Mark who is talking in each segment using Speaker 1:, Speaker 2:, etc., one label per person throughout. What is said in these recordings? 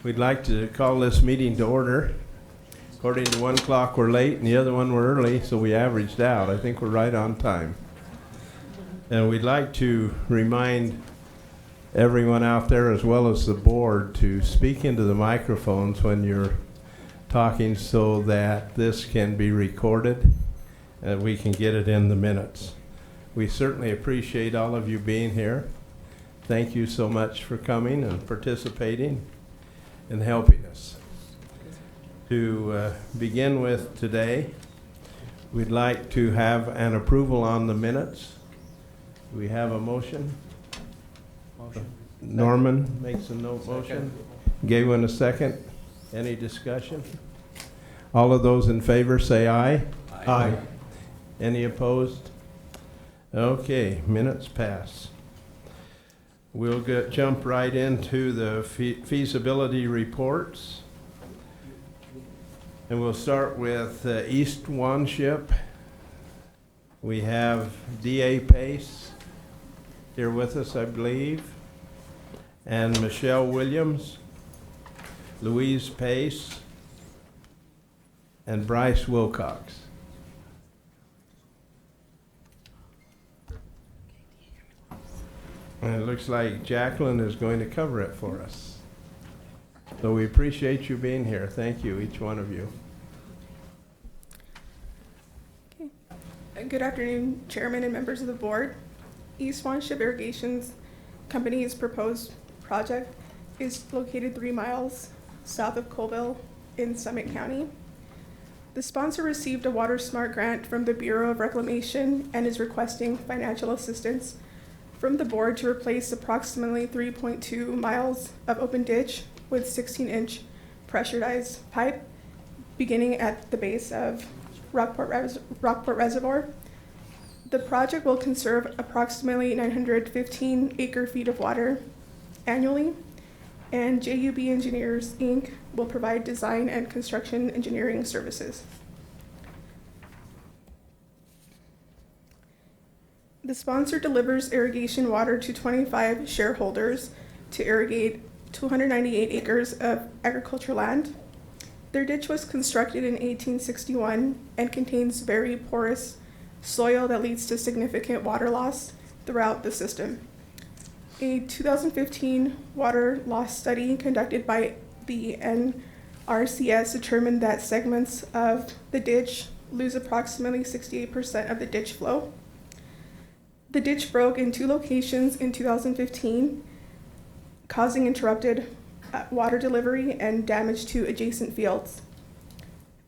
Speaker 1: We'd like to call this meeting to order. According to one clock, we're late, and the other one we're early, so we averaged out. I think we're right on time. And we'd like to remind everyone out there, as well as the board, to speak into the microphones when you're talking so that this can be recorded and we can get it in the minutes. We certainly appreciate all of you being here. Thank you so much for coming and participating and helping us. To begin with today, we'd like to have an approval on the minutes. Do we have a motion? Motion. Norman makes a motion. Gaywen a second. Any discussion? All of those in favor say aye. Aye. Any opposed? Okay, minutes pass. We'll jump right into the feasibility reports. And we'll start with East Wanship. We have D.A. Pace here with us, I believe, and Michelle Williams, Louise Pace, and Bryce Wilcox. And it looks like Jacqueline is going to cover it for us. So we appreciate you being here. Thank you, each one of you.
Speaker 2: Okay. Good afternoon, Chairman and members of the board. East Wanship Irrigation's company's proposed project is located 3 miles south of Colville in Summit County. The sponsor received a Water Smart grant from the Bureau of Reclamation and is requesting financial assistance from the board to replace approximately 3.2 miles of open ditch with 16-inch pressurized pipe beginning at the base of Rockport Reservoir. The project will conserve approximately 915 acre-feet of water annually, and JUB Engineers, Inc. will provide design and construction engineering services. The sponsor delivers irrigation water to 25 shareholders to irrigate 298 acres of agricultural land. Their ditch was constructed in 1861 and contains very porous soil that leads to significant water loss throughout the system. A 2015 water loss study conducted by the NRCS determined that segments of the ditch lose approximately 68% of the ditch flow. The ditch broke in 2 locations in 2015, causing interrupted water delivery and damage to adjacent fields.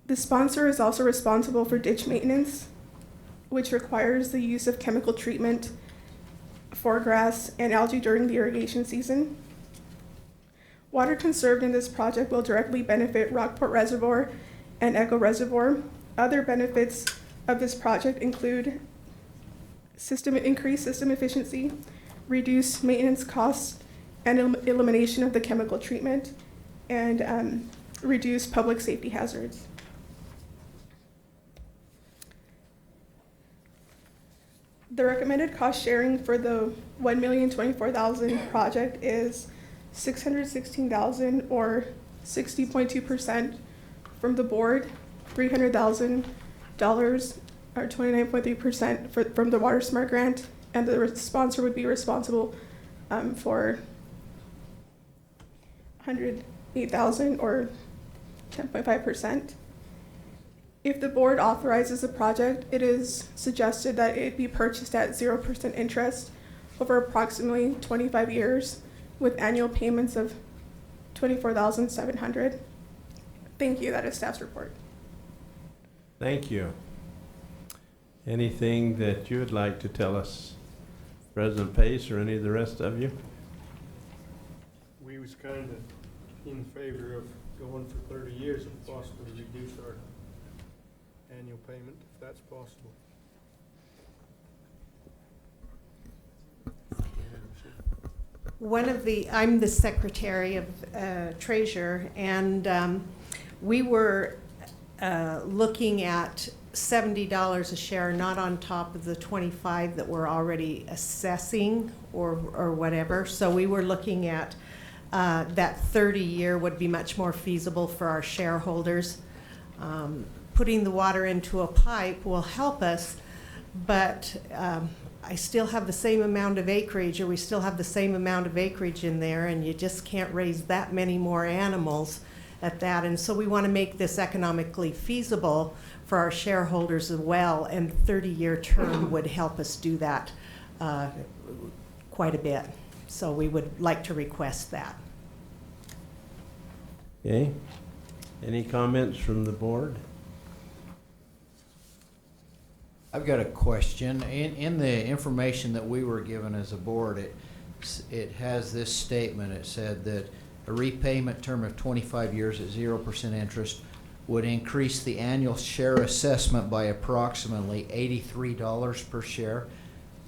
Speaker 2: The sponsor is also responsible for ditch maintenance, which requires the use of chemical treatment for grass and algae during the irrigation season. Water conserved in this project will directly benefit Rockport Reservoir and Echo Reservoir. Other benefits of this project include increased system efficiency, reduced maintenance costs, and elimination of the chemical treatment, and reduce public safety hazards. The recommended cost sharing for the $1,024,000 project is $616,000 or 60.2% from the board, $300,000 or 29.3% from the Water Smart grant, and the sponsor would be responsible for $108,000 or 10.5%. If the board authorizes the project, it is suggested that it be purchased at 0% interest over approximately 25 years with annual payments of $24,700. Thank you. That is staff's report.
Speaker 1: Thank you. Anything that you would like to tell us, President Pace or any of the rest of you?
Speaker 3: We was kind of in favor of going for 30 years if possible to reduce our annual payment, if that's possible.
Speaker 4: I'm the secretary of treasurer, and we were looking at $70 a share, not on top of the 25 that we're already assessing or whatever. So we were looking at that 30-year would be much more feasible for our shareholders. Putting the water into a pipe will help us, but I still have the same amount of acreage, or we still have the same amount of acreage in there, and you just can't raise that many more animals at that. And so we want to make this economically feasible for our shareholders as well, and 30-year term would help us do that quite a bit. So we would like to request that.
Speaker 1: Okay. Any comments from the board?
Speaker 5: I've got a question. In the information that we were given as a board, it has this statement. It said that a repayment term of 25 years at 0% interest would increase the annual share assessment by approximately $83 per share.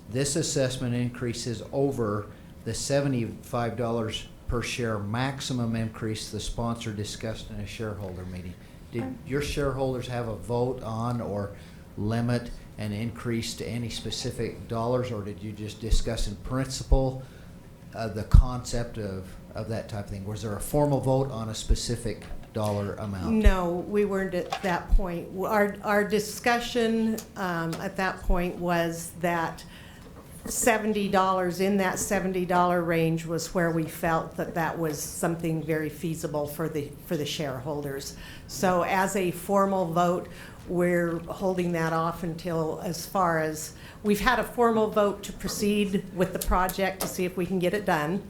Speaker 5: This assessment increases over the $75 per share maximum increase the sponsor discussed in a shareholder meeting. Did your shareholders have a vote on or limit an increase to any specific dollars, or did you just discuss in principle the concept of that type of thing? Was there a formal vote on a specific dollar amount?
Speaker 4: No, we weren't at that point. Our discussion at that point was that $70, in that $70 range was where we felt that that was something very feasible for the shareholders. So as a formal vote, we're holding that off until, as far as, we've had a formal vote to proceed with the project to see if we can get it done.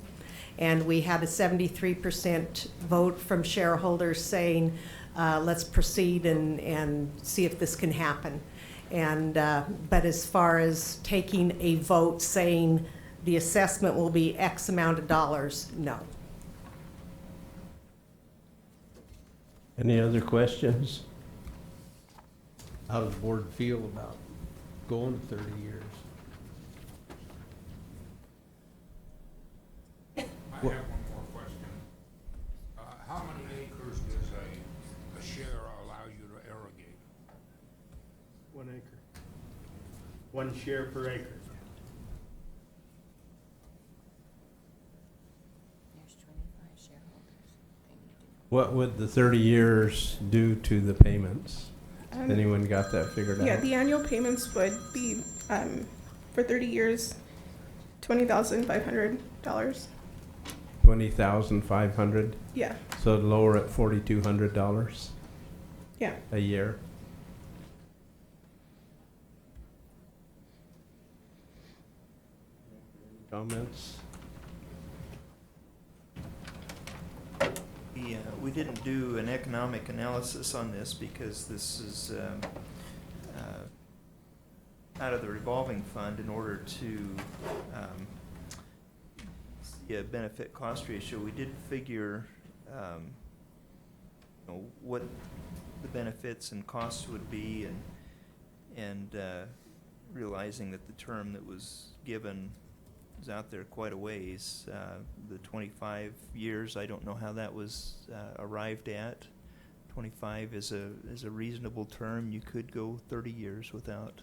Speaker 4: And we had a 73% vote from shareholders saying, let's proceed and see if this can happen. And but as far as taking a vote saying the assessment will be X amount of dollars, no.
Speaker 1: Any other questions?
Speaker 6: How does the board feel about going to 30 years?
Speaker 7: I have one more question. How many acres does a share allow you to irrigate?
Speaker 3: 1 acre. 1 share per acre.
Speaker 8: There's 25 shareholders. They need to know.
Speaker 1: What would the 30 years do to the payments? Anyone got that figured out?
Speaker 2: Yeah, the annual payments would be, for 30 years, $20,500.
Speaker 1: $20,500.
Speaker 2: Yeah,
Speaker 1: So lower at $4,200
Speaker 2: yeah.
Speaker 1: a year. Comments?
Speaker 9: We didn't do an economic analysis on this because this is out of the revolving fund in order to see a benefit cost ratio. We did figure what the benefits and costs would be, and realizing that the term that was given is out there quite a ways. The 25 years, I don't know how that was arrived at. 25 is a reasonable term. You could go 30 years without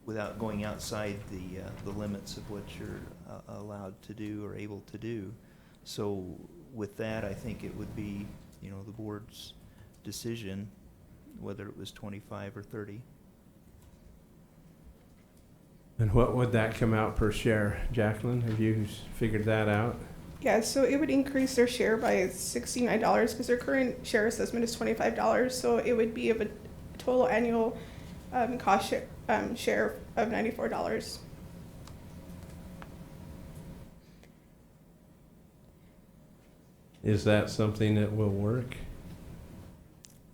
Speaker 9: without going outside the limits of what you're allowed to do or able to do. So with that, I think it would be, the board's decision whether it was 25 or 30.
Speaker 1: And what would that come out per share? Jacqueline, have you figured that out?
Speaker 2: Yeah, so it would increase their share by $69 because their current share assessment is $25. So it would be of a total annual cost share of $94.
Speaker 1: Is that something that will work?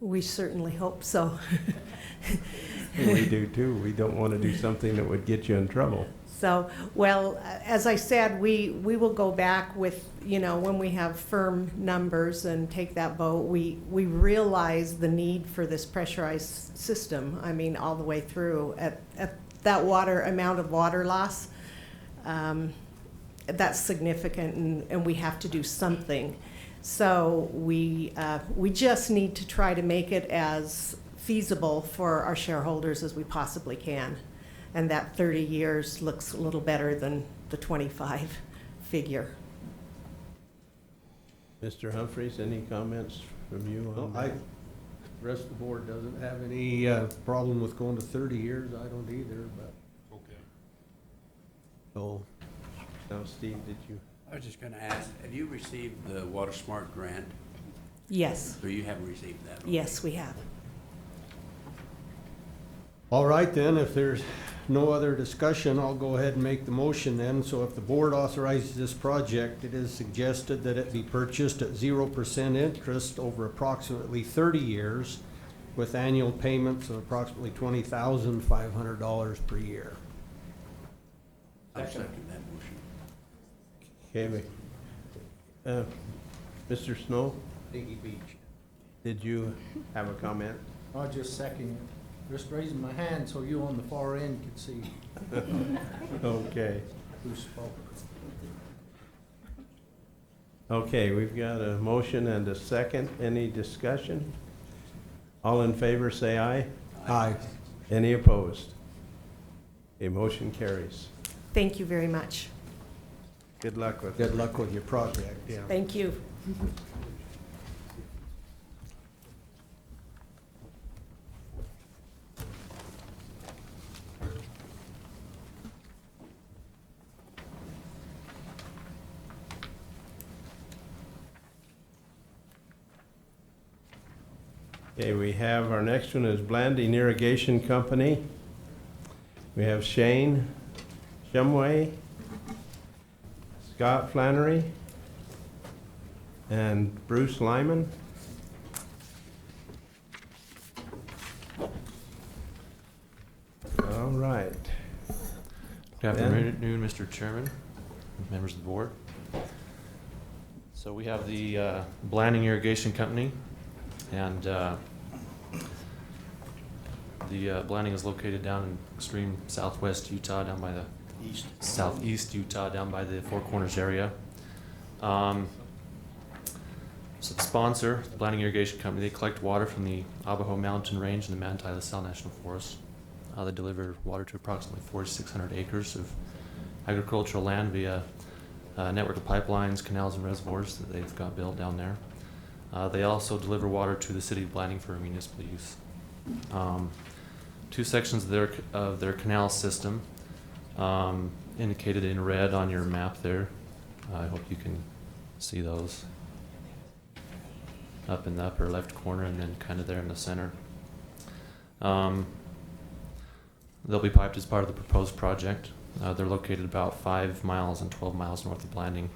Speaker 4: We certainly hope so.
Speaker 1: We do too. We don't want to do something that would get you in trouble.
Speaker 4: So, well, as I said, we will go back with, when we have firm numbers and take that vote. We realize the need for this pressurized system. I mean, all the way through at that amount of water loss. that's significant, and we have to do something. So we just need to try to make it as feasible for our shareholders as we possibly can. And that 30 years looks a little better than the 25 figure.
Speaker 1: Mr. Humphries, any comments from you
Speaker 6: Well,
Speaker 1: on
Speaker 6: I,
Speaker 1: that?
Speaker 6: the rest of the board doesn't have any problem with going to 30 years. I don't either, but,
Speaker 7: Okay.
Speaker 6: so,
Speaker 1: Now, Steve, did you?
Speaker 10: I was just gonna ask, have you received the Water Smart grant,
Speaker 4: Yes,
Speaker 10: or you haven't received that?
Speaker 4: yes, we have.
Speaker 6: all right then, if there's no other discussion, I'll go ahead and make the motion then. So if the board authorizes this project, it is suggested that it be purchased at 0% interest over approximately 30 years with annual payments of approximately $20,500 per year.
Speaker 10: I'll second that motion.
Speaker 1: Okay, Mr. Snow,
Speaker 5: Diggy Beach.
Speaker 1: did you have a comment?
Speaker 5: I'll just second it. Just raising my hand so you on the far end can see
Speaker 1: Okay.
Speaker 5: who spoke.
Speaker 1: Okay, we've got a motion and a second. Any discussion? All in favor, say aye.
Speaker 6: Aye.
Speaker 1: Any opposed? A motion carries.
Speaker 4: Thank you very much.
Speaker 1: Good luck with it.
Speaker 6: Good luck with your project, yeah.
Speaker 4: Thank you.
Speaker 1: Okay, we have, our next one is Blanding Irrigation Company. We have Shane Shumway, Scott Flannery, and Bruce Lyman. All right.
Speaker 11: Good afternoon, Mr. Chairman, members of the board. So we have the Blanding Irrigation Company, and the Blanding is located down in extreme southwest Utah, down by the southeast Utah, down by the Four Corners area. So the sponsor, the Blanding Irrigation Company, they collect water from the Abajo Mountain Range and the Manti La Sal National Forest. They deliver water to approximately 4,600 acres of agricultural land via a network of pipelines, canals, and reservoirs that they've got built down there. They also deliver water to the city of Blanding for municipal use. Two sections of their canal system, indicated in red on your map there. I hope you can see those. Up in the upper left corner and then kind of there in the center. They'll be piped as part of the proposed project. They're located about 5 miles and 12 miles north of Blanding.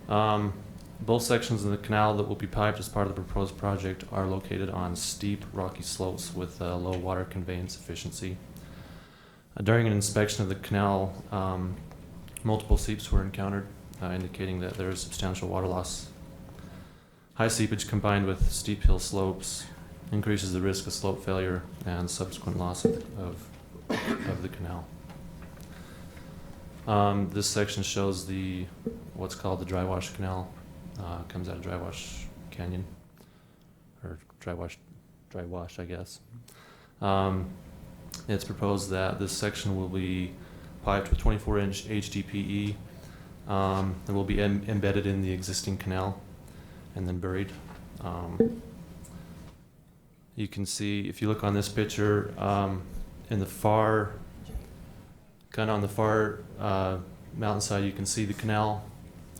Speaker 11: Both sections of the canal that will be piped as part of the proposed project are located on steep, rocky slopes with low water conveyance efficiency. During an inspection of the canal, multiple seeps were encountered, indicating that there is substantial water loss. High seepage combined with steep hill slopes increases the risk of slope failure and subsequent loss of the canal. This section shows what's called the dry wash canal. Comes out of Dry Wash Canyon, or dry wash, I guess. It's proposed that this section will be piped with 24-inch HDPE. It will be embedded in the existing canal and then buried. You can see, if you look on this picture, in the far, kind of on the far mountainside, you can see the canal,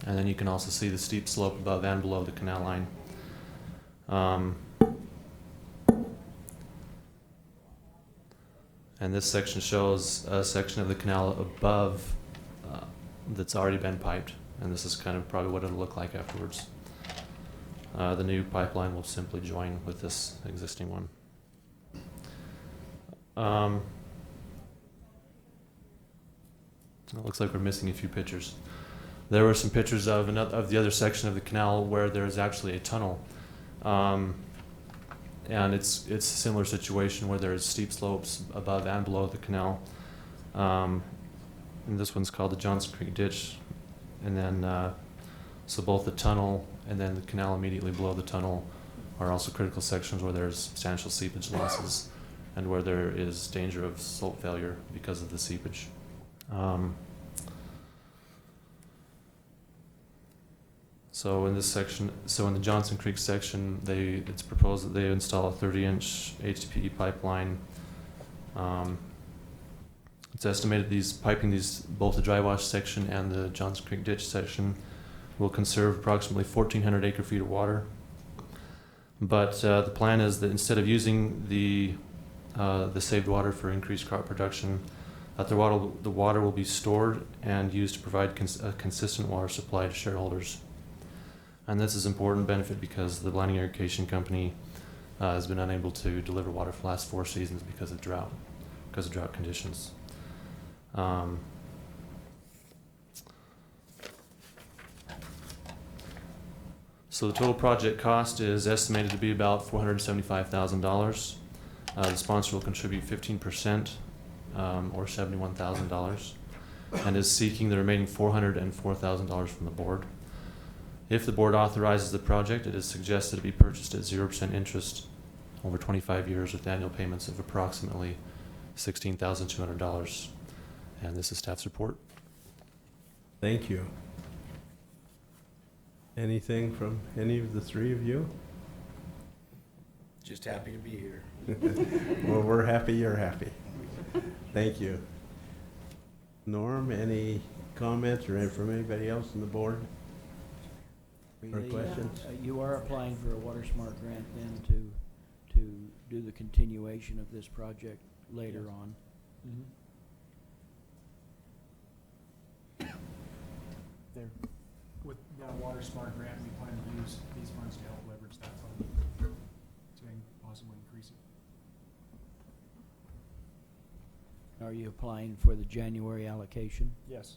Speaker 11: and then you can also see the steep slope above and below the canal line. And this section shows a section of the canal above that's already been piped, and this is kind of probably what it'll look like afterwards. The new pipeline will simply join with this existing one. It looks like we're missing a few pictures. There were some pictures of the other section of the canal where there's actually a tunnel. And it's a similar situation where there's steep slopes above and below the canal. and this one's called the Johnson Creek Ditch. And then, so both the tunnel and then the canal immediately below the tunnel are also critical sections where there's substantial seepage losses and where there is danger of slope failure because of the seepage. So in this section, so in the Johnson Creek section, it's proposed that they install a 30-inch HDPE pipeline. It's estimated both the dry wash section and the Johnson Creek ditch section will conserve approximately 1,400 acre-feet of water. But the plan is that instead of using the saved water for increased crop production, that the water will be stored and used to provide a consistent water supply to shareholders. And this is important benefit because the Blanding Irrigation Company has been unable to deliver water for the last 4 seasons because of drought conditions. So the total project cost is estimated to be about $475,000. The sponsor will contribute 15%, or $71,000, and is seeking the remaining $404,000 from the board. If the board authorizes the project, it is suggested to be purchased at 0% interest over 25 years with annual payments of approximately $16,200. And this is staff's report.
Speaker 1: Thank you. Anything from any of the three of you?
Speaker 10: Just happy to be here.
Speaker 1: Well, we're happy you're happy. Thank you. Norm, any comments or from anybody else on the board? Or questions?
Speaker 12: You are applying for a Water Smart grant then to do the continuation of this project later on.
Speaker 13: There. With the Water Smart grant, we plan to use these funds to help leverage that fund to possibly increase it.
Speaker 12: Are you applying for the January allocation?
Speaker 13: Yes.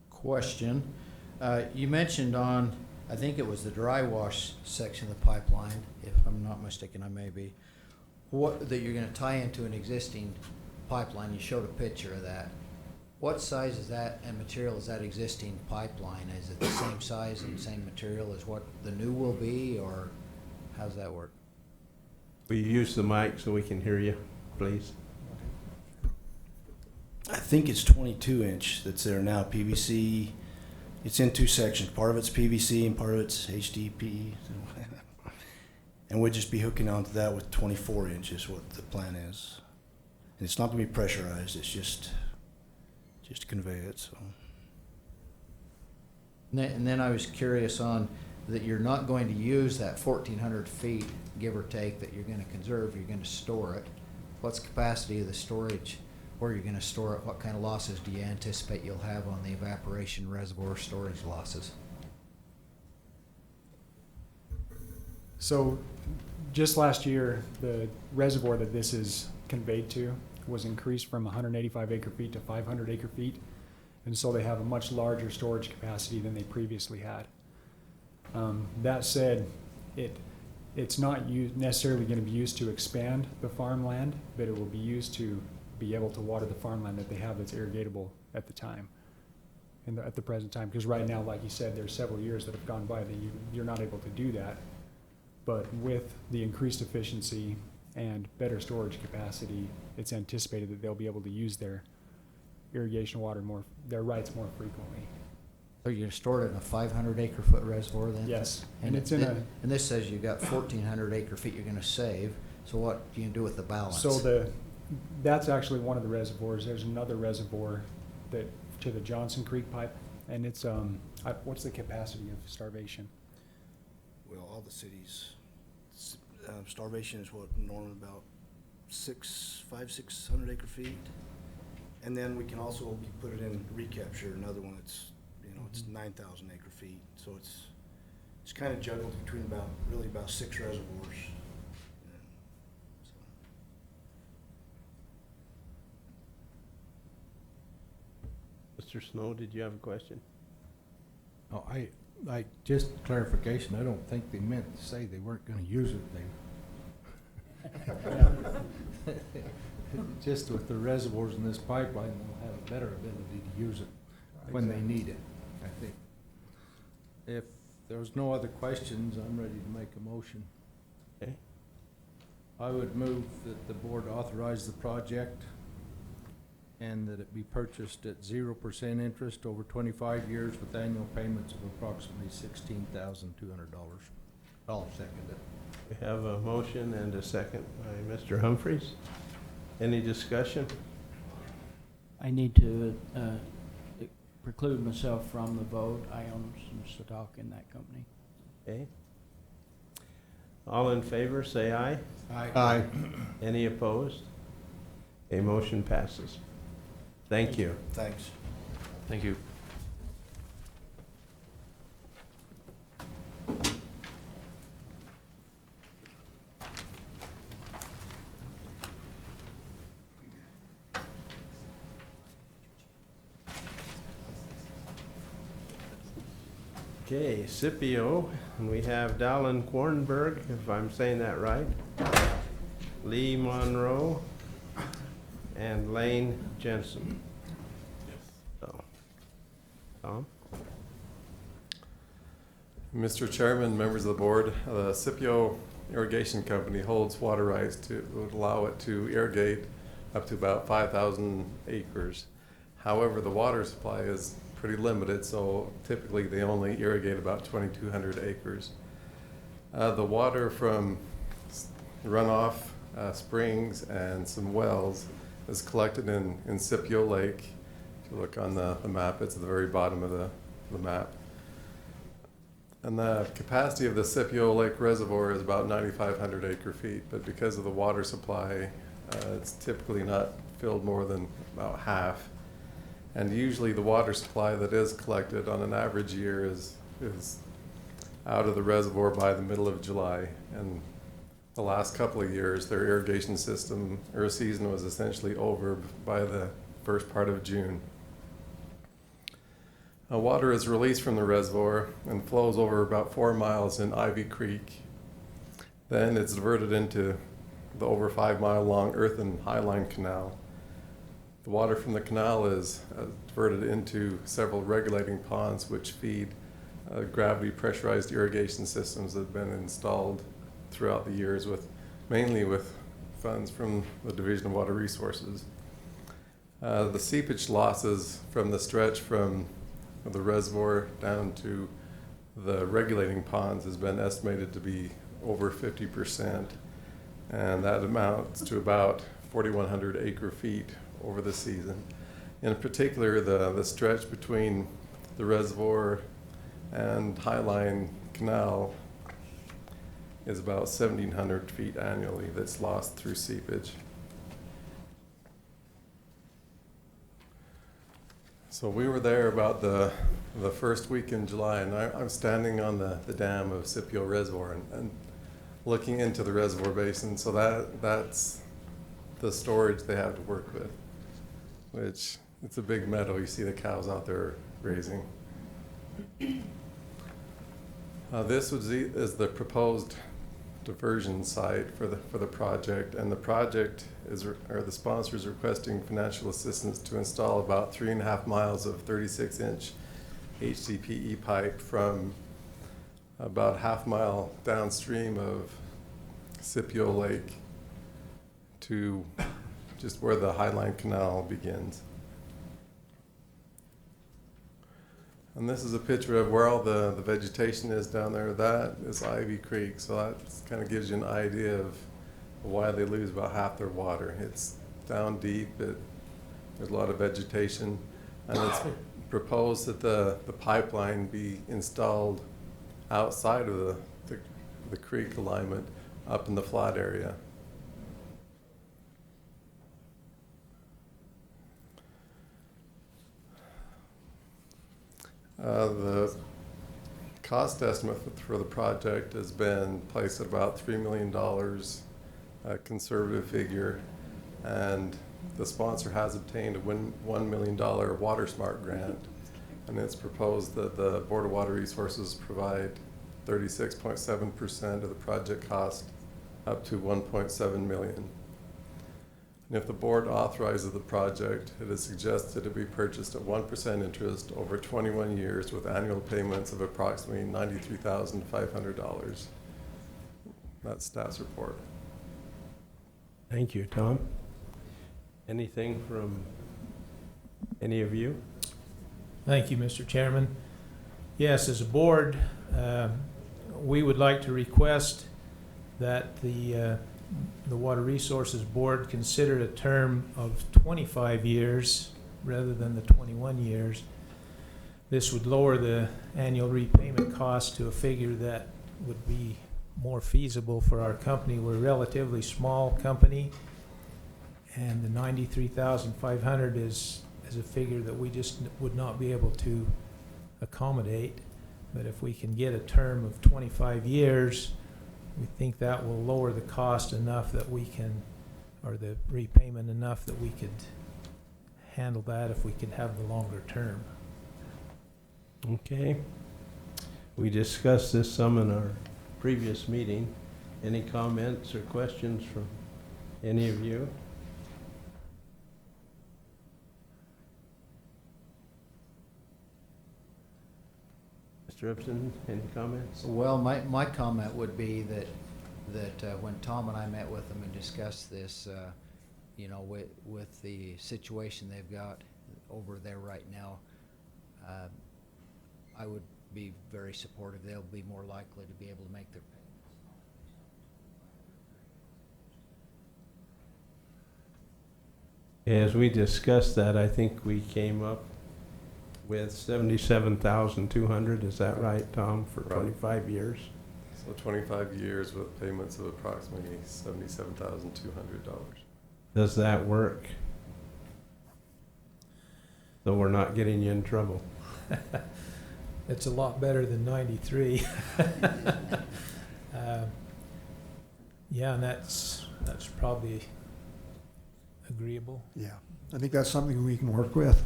Speaker 5: Question. You mentioned on, I think it was the dry wash section of the pipeline, if I'm not mistaken, I may be, that you're gonna tie into an existing pipeline. You showed a picture of that. What size is that and material is that existing pipeline? Is it the same size and same material as what the new will be, or how's that work?
Speaker 1: Will you use the mic so we can hear you, please?
Speaker 14: I think it's 22-inch that's there now, PVC. It's in 2 sections. Part of it's PVC and part of it's HDPE. And we'll just be hooking onto that with 24 inches, what the plan is. And it's not going to be pressurized. It's just to convey it. So.
Speaker 5: And then I was curious on that you're not going to use that 1,400 feet, give or take, that you're going to conserve. You're going to store it. What's the capacity of the storage? Where you're going to store it? What kind of losses do you anticipate you'll have on the evaporation reservoir storage losses?
Speaker 13: So just last year, the reservoir that this is conveyed to was increased from 185 acre feet to 500 acre feet. And so they have a much larger storage capacity than they previously had. That said, it's not necessarily going to be used to expand the farmland, but it will be used to be able to water the farmland that they have that's irrigatable at the time, at the present time. Because right now, like you said, there's several years that have gone by that you're not able to do that. But with the increased efficiency and better storage capacity, it's anticipated that they'll be able to use their irrigation water their rights more frequently.
Speaker 5: So you're going to store it in a 500 acre foot reservoir then?
Speaker 13: Yes.
Speaker 5: And and this says you've got 1,400 acre feet you're going to save. So what do you do with the balance?
Speaker 13: So that's actually one of the reservoirs. There's another reservoir to the Johnson Creek pipe, and it's what's the capacity of Starvation?
Speaker 14: Well, all the cities, Starvation is what, Norman, about 500-600 acre feet, and then we can also put it in recapture. Another one that's it's 9,000 acre feet. So it's kind of juggled between about 6 reservoirs.
Speaker 1: Mr. Snow, did you have a question?
Speaker 15: Oh, I just clarification. I don't think they meant to say they weren't going to use it. Just with the reservoirs in this pipeline, they'll have a better ability to use it when they need it, I think. If there's no other questions, I'm ready to make a motion.
Speaker 1: Okay.
Speaker 15: I would move that the board authorize the project and that it be purchased at 0% interest over 25 years with annual payments of approximately $16,200. I'll second it.
Speaker 1: We have a motion and a second by Mr. Humphries. Any discussion?
Speaker 12: I need to preclude myself from the vote. I own some stock in that company.
Speaker 1: Okay. All in favor, say aye.
Speaker 6: Aye.
Speaker 1: Any opposed? A motion passes. Thank you.
Speaker 14: Thanks.
Speaker 11: Thank you.
Speaker 1: Okay, Scipio, and we have Dallin Kornberg, if I'm saying that right, Lee Monroe, and Lane Jensen. So, Tom?
Speaker 16: Mr. Chairman, members of the board, the Scipio Irrigation Company holds water rights to would allow it to irrigate up to about 5,000 acres. However, the water supply is pretty limited, so typically they only irrigate about 2,200 acres. The water from runoff, springs, and some wells is collected in Scipio Lake. If you look on the map, it's at the very bottom of the map. And the capacity of the Scipio Lake Reservoir is about 9,500 acre feet, but because of the water supply, it's typically not filled more than about half. And usually the water supply that is collected on an average year is out of the reservoir by the middle of July. And the last couple of years, their irrigation system or season was essentially over by the first part of June. Water is released from the reservoir and flows over about 4 miles in Ivy Creek. Then it's diverted into the over 5 mile long earthen highline canal. The water from the canal is diverted into several regulating ponds which feed gravity pressurized irrigation systems that have been installed throughout the years mainly with funds from the Division of Water Resources. The seepage losses from the stretch from the reservoir down to the regulating ponds has been estimated to be over 50%, and that amounts to about 4,100 acre feet over the season. In particular, the stretch between the reservoir and Highline Canal is about 1,700 feet annually that's lost through seepage. So we were there about the first week in July, and I'm standing on the dam of Scipio Reservoir and looking into the reservoir basin. So that's the storage they have to work with, which it's a big meadow. You see the cows out there grazing. This is the proposed diversion site for the project, and the project the sponsor is requesting financial assistance to install about 3.5 miles of 36-inch HDPE pipe from about half mile downstream of Scipio Lake to just where the Highline Canal begins. And this is a picture of where all the vegetation is down there. That is Ivy Creek, so that kind of gives you an idea of why they lose about half their water. It's down deep, there's a lot of vegetation, and it's proposed that the pipeline be installed outside of the creek alignment up in the flat area. The cost estimate for the project has been placed at about $3 million, a conservative figure, and the sponsor has obtained a $1 million Water Smart grant, and it's proposed that the Board of Water Resources provide 36.7% of the project cost up to $1.7 million. And if the board authorizes the project, it is suggested it be purchased at 1% interest over 21 years with annual payments of approximately $93,500. That's staff's report.
Speaker 1: Thank you, Tom. Anything from any of you?
Speaker 17: Thank you, Mr. Chairman. Yes, as a board, we would like to request that the Water Resources Board consider a term of 25 years rather than the 21 years. This would lower the annual repayment cost to a figure that would be more feasible for our company. We're a relatively small company, and the $93,500 is a figure that we just would not be able to accommodate. But if we can get a term of 25 years, we think that will lower the cost enough that we can, or the repayment enough that we could handle that if we could have the longer term.
Speaker 1: Okay. We discussed this some in our previous meeting. Any comments or questions from any of you? Mr. Upson, any comments?
Speaker 5: Well, my comment would be that when Tom and I met with them and discussed this, you know, with the situation they've got over there right now, I would be very supportive. They'll be more likely to be able to make their payments.
Speaker 1: As we discussed that, I think we came up with $77,200. Is that right, Tom, for 25 years?
Speaker 16: So 25 years with payments of approximately $77,200.
Speaker 1: Does that work? Though we're not getting you in trouble.
Speaker 17: It's a lot better than 93. Yeah, and that's probably agreeable.
Speaker 18: Yeah, I think that's something we can work with.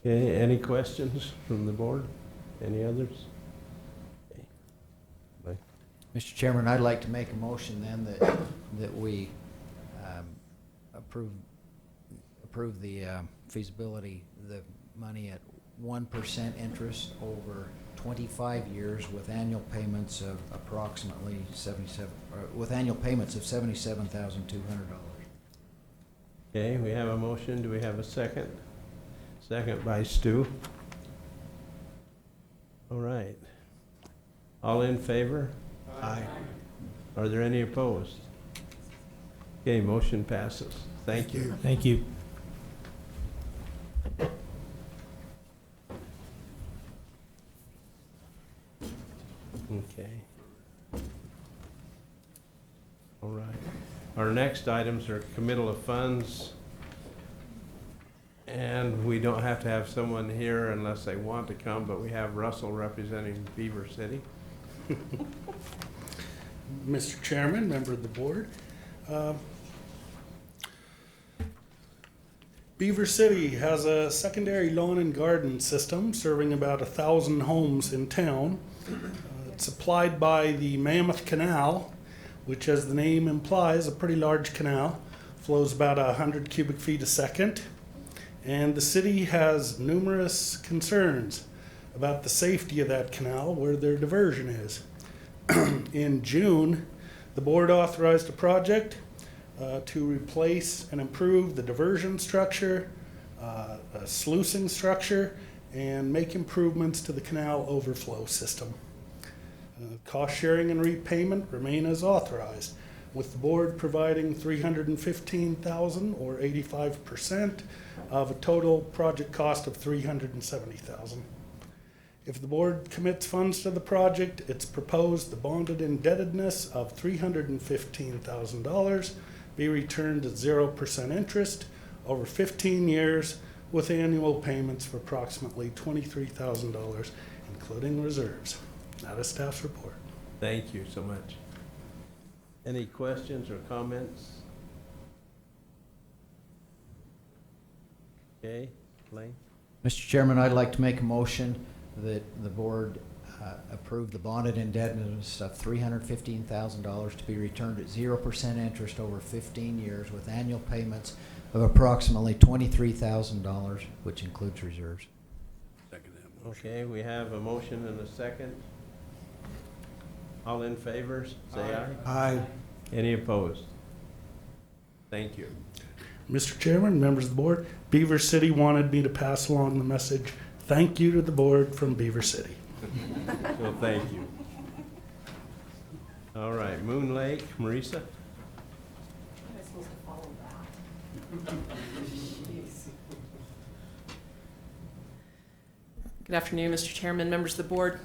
Speaker 1: Okay, any questions from the board? Any others? Okay.
Speaker 5: Mr. Chairman, I'd like to make a motion then that we approve the feasibility, the money at 1% interest over 25 years with annual payments of approximately $77,200.
Speaker 1: Okay, we have a motion. Do we have a second? Second by Stu. All right. All in favor? Aye. Are there any opposed? Okay, motion passes. Thank you.
Speaker 17: Thank you.
Speaker 1: Okay. All right. Our next items are committal of funds. And we don't have to have someone here unless they want to come, but we have Russell representing Beaver City.
Speaker 19: Mr. Chairman, member of the board. Beaver City has a secondary lawn and garden system serving about 1,000 homes in town. It's supplied by the Mammoth Canal, which, as the name implies, a pretty large canal, flows about 100 cubic feet a second. And the city has numerous concerns about the safety of that canal where their diversion is. In June, the board authorized a project to replace and improve the diversion structure, a sluicing structure, and make improvements to the canal overflow system. Cost sharing and repayment remain as authorized, with the board providing $315,000 or 85% of a total project cost of $370,000. If the board commits funds to the project, it's proposed the bonded indebtedness of $315,000 be returned at 0% interest over 15 years with annual payments of approximately $23,000, including reserves. That is staff's report.
Speaker 1: Thank you so much. Any questions or comments? Okay, Blaine?
Speaker 5: Mr. Chairman, I'd like to make a motion that the board approve the bonded indebtedness of $315,000 to be returned at 0% interest over 15 years with annual payments of approximately $23,000, which includes reserves.
Speaker 10: Second that motion.
Speaker 1: Okay, we have a motion and a second. All in favor, say aye.
Speaker 18: Aye.
Speaker 1: Any opposed? Thank you.
Speaker 19: Mr. Chairman, members of the board, Beaver City wanted me to pass along the message, thank you to the board from Beaver City.
Speaker 1: Well, thank you. All right, Moon Lake, Marisa?
Speaker 20: Good afternoon, Mr. Chairman, members of the board.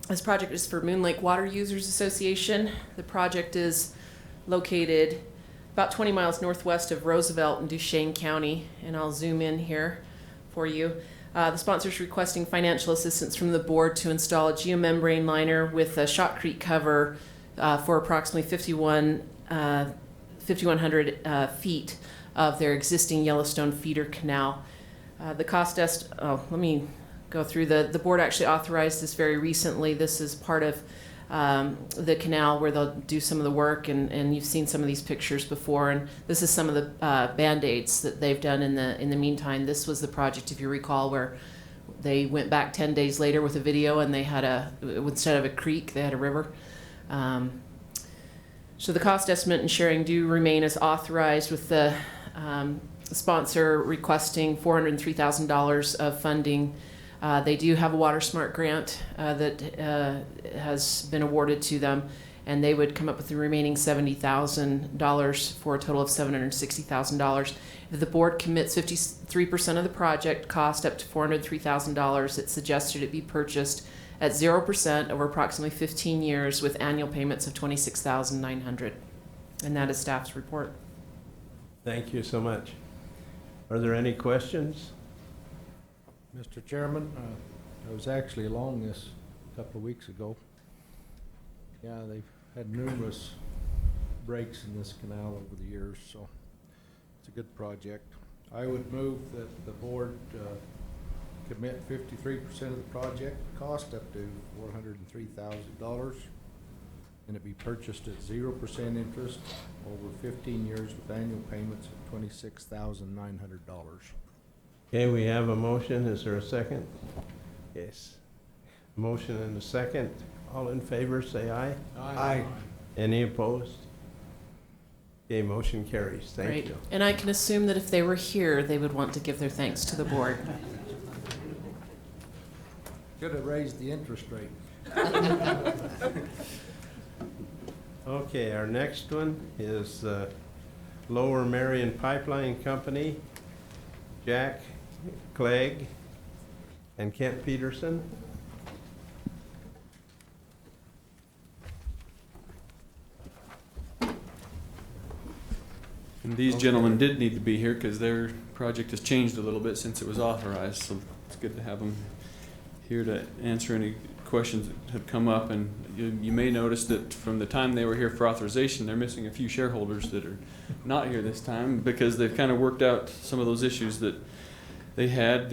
Speaker 20: This project is for Moon Lake Water Users Association. The project is located about 20 miles northwest of Roosevelt in Duchesne County, and I'll zoom in here for you. The sponsor is requesting financial assistance from the board to install a geomembrane liner with a shotcrete cover for approximately 5,100 feet of their existing Yellowstone feeder canal. The cost let me go through the board actually authorized this very recently. This is part of the canal where they'll do some of the work, and you've seen some of these pictures before, and this is some of the band-aids that they've done in the meantime. This was the project, if you recall, where they went back 10 days later with a video, and they had instead of a creek, they had a river. So the cost estimate and sharing do remain as authorized, with the sponsor requesting $403,000 of funding. They do have a WaterSmart grant that has been awarded to them, and they would come up with the remaining $70,000 for a total of $760,000. If the board commits 53% of the project cost up to $403,000, it's suggested it be purchased at 0% over approximately 15 years with annual payments of $26,900. And that is staff's report.
Speaker 1: Thank you so much. Are there any questions?
Speaker 15: Mr. Chairman, I was actually along this a couple of weeks ago. Yeah, they've had numerous breaks in this canal over the years, so it's a good project. I would move that the board commit 53% of the project cost up to $403,000, and it be purchased at 0% interest over 15 years with annual payments of $26,900.
Speaker 1: Okay, we have a motion. Is there a second? Yes. Motion and a second. All in favor, say aye.
Speaker 15: Aye.
Speaker 1: Any opposed? Okay, motion carries. Thank
Speaker 20: Great.
Speaker 1: you.
Speaker 20: And I can assume that if they were here, they would want to give their thanks to the board.
Speaker 15: Should have raised the interest rate.
Speaker 1: Okay, our next one is Lower Marion Pipeline Company, Jack Clegg and Kent Peterson.
Speaker 21: And these gentlemen did need to be here because their project has changed a little bit since it was authorized, so it's good to have them here to answer any questions that have come up. And you may notice that from the time they were here for authorization, they're missing a few shareholders that are not here this time because they've kind of worked out some of those issues that they had.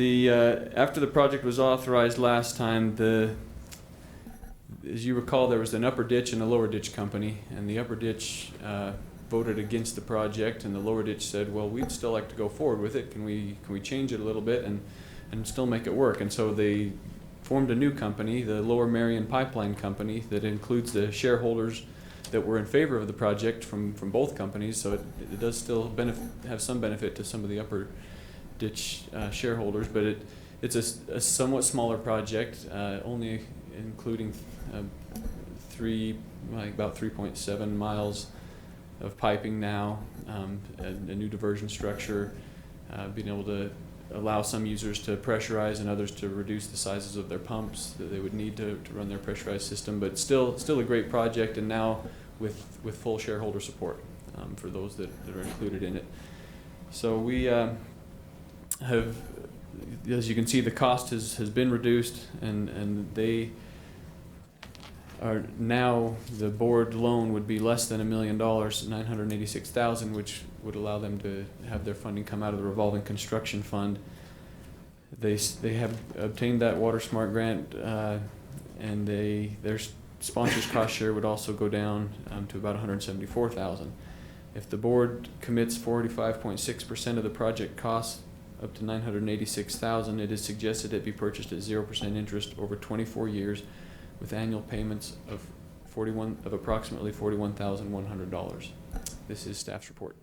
Speaker 21: After the project was authorized last time, as you recall, there was an upper ditch and a lower ditch company, and the upper ditch voted against the project, and the lower ditch said, well, we'd still like to go forward with it. Can we change it a little bit and still make it work? And so they formed a new company, the Lower Marion Pipeline Company, that includes the shareholders that were in favor of the project from both companies. So it does still have some benefit to some of the upper ditch shareholders, but it's a somewhat smaller project, only including about 3.7 miles of piping now, a new diversion structure, being able to allow some users to pressurize and others to reduce the sizes of their pumps that they would need to run their pressurized system. But still a great project, and now with full shareholder support for those that are included in it. So we have, as you can see, the cost has been reduced, and they are now, the board loan would be less than $1 million, $986,000, which would allow them to have their funding come out of the revolving construction fund. They have obtained that WaterSmart grant, and their sponsor's cost share would also go down to about $174,000. If the board commits 45.6% of the project cost up to $986,000, it is suggested it be purchased at 0% interest over 24 years with annual payments of approximately $41,100. This is staff's report.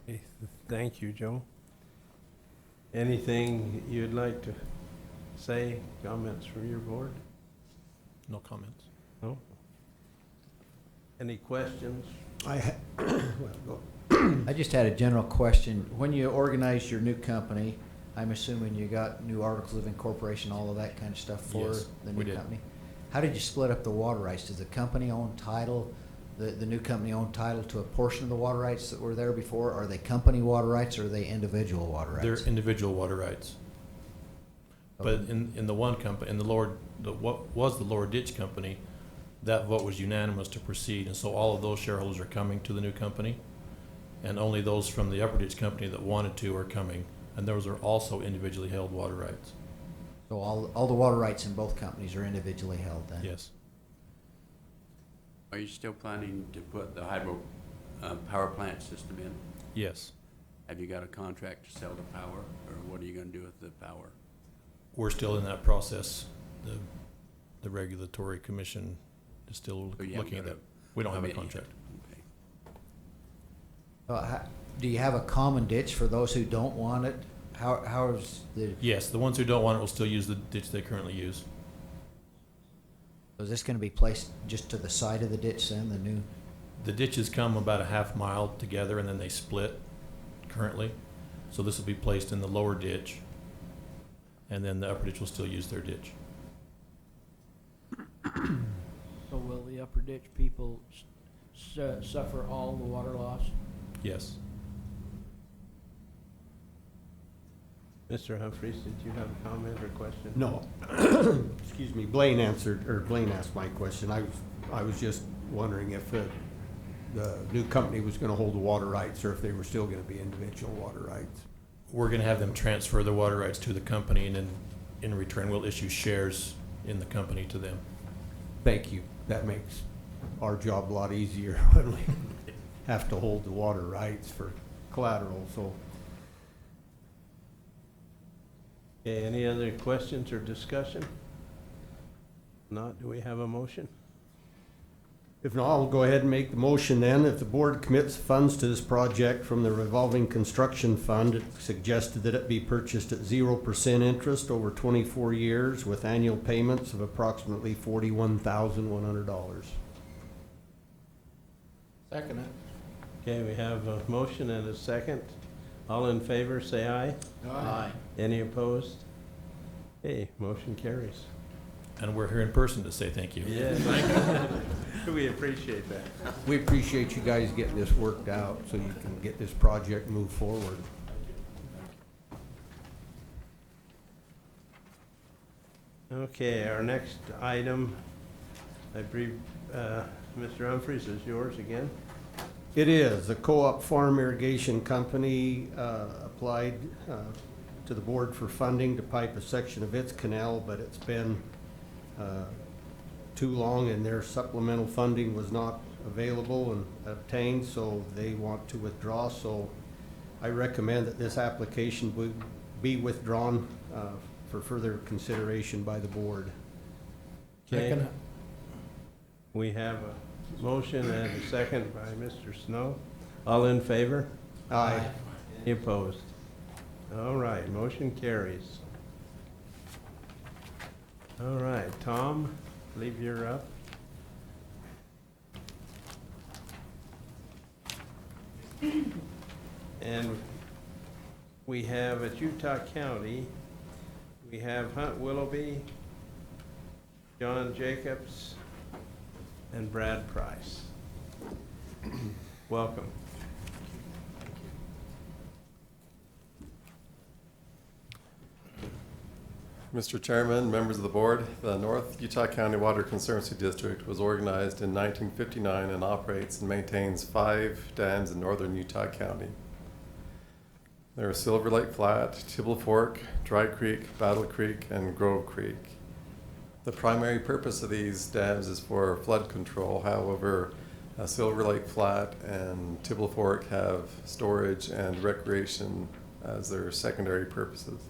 Speaker 1: Okay, thank you, Joe. Anything you'd like to say, comments from your board?
Speaker 3: No comments.
Speaker 1: No? Any questions?
Speaker 6: I
Speaker 5: just had a general question. When you organized your new company, I'm assuming you got new articles of incorporation, all of that kind of stuff for
Speaker 3: Yes,
Speaker 5: the
Speaker 3: we
Speaker 5: new
Speaker 3: did.
Speaker 5: company? How did you split up the water rights? Does the company own title, the new company own title to a portion of the water rights that were there before? Are they company water rights or are they individual water rights?
Speaker 3: They're individual water rights. But in the one company, in what was the lower ditch company, that vote was unanimous to proceed, and so all of those shareholders are coming to the new company, and only those from the upper ditch company that wanted to are coming, and those are also individually held water rights.
Speaker 5: So all the water rights in both companies are individually held then?
Speaker 3: Yes.
Speaker 10: Are you still planning to put the hydro power plant system in?
Speaker 3: Yes.
Speaker 10: Have you got a contract to sell the power, or what are you going to do with the power?
Speaker 3: We're still in that process. The regulatory commission is still
Speaker 10: So you haven't
Speaker 3: looking at
Speaker 10: got
Speaker 3: that. We don't have a
Speaker 10: committee
Speaker 3: contract.
Speaker 10: Okay.
Speaker 5: Do you have a common ditch for those who don't want it? How is the...
Speaker 3: Yes, the ones who don't want it will still use the ditch they currently use.
Speaker 5: Is this going to be placed just to the side of the ditch then, the new?
Speaker 3: The ditches come about a half mile together and then they split currently. So this will be placed in the lower ditch, and then the upper ditch will still use their ditch.
Speaker 12: So will the upper ditch people suffer all the water loss?
Speaker 3: Yes.
Speaker 1: Mr. Humphries, did you have a comment or question?
Speaker 6: No. Excuse me, Blaine asked my question. I was just wondering if the new company was gonna hold the water rights or if they were still gonna be individual water rights.
Speaker 3: We're gonna have them transfer the water rights to the company, and then in return, we'll issue shares in the company to them.
Speaker 6: Thank you. That makes our job a lot easier when we have to hold the water rights for collateral, so.
Speaker 1: Okay, any other questions or discussion? Not, do we have a motion?
Speaker 6: If not, I'll go ahead and make the motion then. If the board commits funds to this project from the revolving construction fund, it's suggested that it be purchased at 0% interest over 24 years with annual payments of approximately $41,100.
Speaker 15: Second it.
Speaker 1: Okay, we have a motion and a second. All in favor, say aye.
Speaker 15: Aye.
Speaker 1: Any opposed? Okay, motion carries.
Speaker 3: And we're here in person to say thank you.
Speaker 1: Yeah, we appreciate that.
Speaker 6: We appreciate you guys getting this worked out so you can get this project moved forward.
Speaker 1: Okay, our next item, I believe, Mr. Humphries, is yours again.
Speaker 6: It is. The Co-op Farm Irrigation Company applied to the board for funding to pipe a section of its canal, but it's been too long and their supplemental funding was not available and obtained, so they want to withdraw. So I recommend that this application would be withdrawn for further consideration by the board.
Speaker 1: Okay. We have a motion and a second by Mr. Snow. All in favor?
Speaker 6: Aye.
Speaker 1: Any opposed? All right, motion carries. All right, Tom, I believe you're up. And we have at Utah County, we have Hunt Willoughby, John Jacobs, and Brad Price. Welcome.
Speaker 16: Mr. Chairman, members of the board, the North Utah County Water Conservancy District was organized in 1959 and operates and maintains 5 dams in northern Utah County. There are Silver Lake Flat, Tibble Fork, Dry Creek, Battle Creek, and Grove Creek. The primary purpose of these dams is for flood control. However, Silver Lake Flat and Tibble Fork have storage and recreation as their secondary purposes.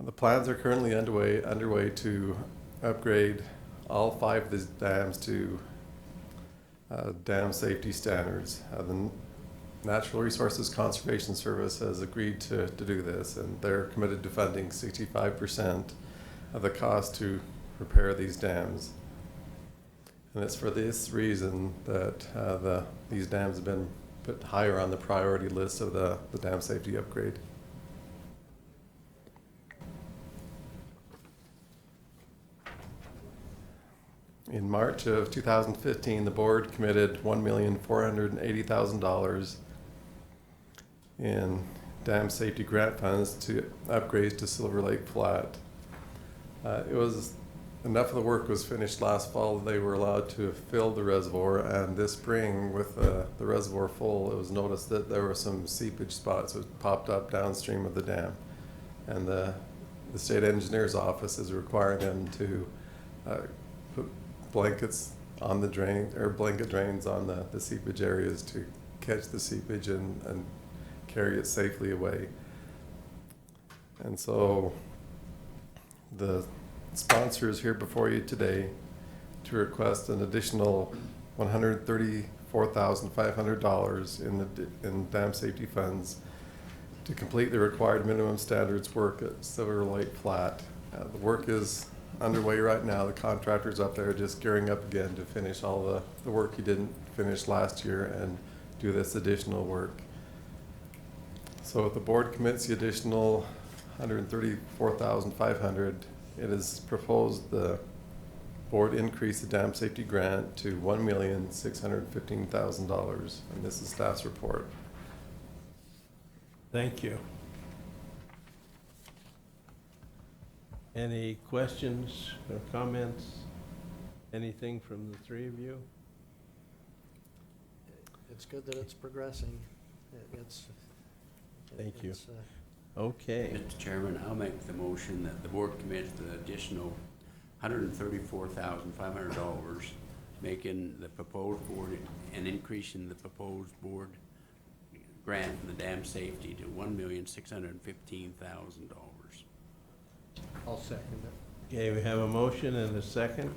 Speaker 16: The plans are currently underway to upgrade all 5 of these dams to dam safety standards. The Natural Resources Conservation Service has agreed to do this, and they're committed to funding 65% of the cost to repair these dams. And it's for this reason that these dams have been put higher on the priority list of the dam safety upgrade. In March of 2015, the board committed $1,480,000 in dam safety grant funds to upgrades to Silver Lake Flat. Enough of the work was finished last fall. They were allowed to fill the reservoir, and this spring, with the reservoir full, it was noticed that there were some seepage spots that popped up downstream of the dam, and the state engineer's office is requiring them to put blankets on the drain, or blanket drains on the seepage areas to catch the seepage and carry it safely away. And so the sponsor is here before you today to request an additional $134,500 in dam safety funds to complete the required minimum standards work at Silver Lake Flat. The work is underway right now. The contractor's up there just gearing up again to finish all the work he didn't finish last year and do this additional work. So if the board commits the additional $134,500, it is proposed the board increase the dam safety grant to $1,615,000, and this is staff's report.
Speaker 1: Thank you. Any questions or comments? Anything from the 3 of you?
Speaker 8: It's good that it's progressing.
Speaker 1: Thank you. Okay.
Speaker 10: Mr. Chairman, I'll make the motion that the board commits the additional $134,500, making the proposed board and increasing the proposed board grant for the dam safety to $1,615,000.
Speaker 6: I'll second it.
Speaker 1: Okay, we have a motion and a second.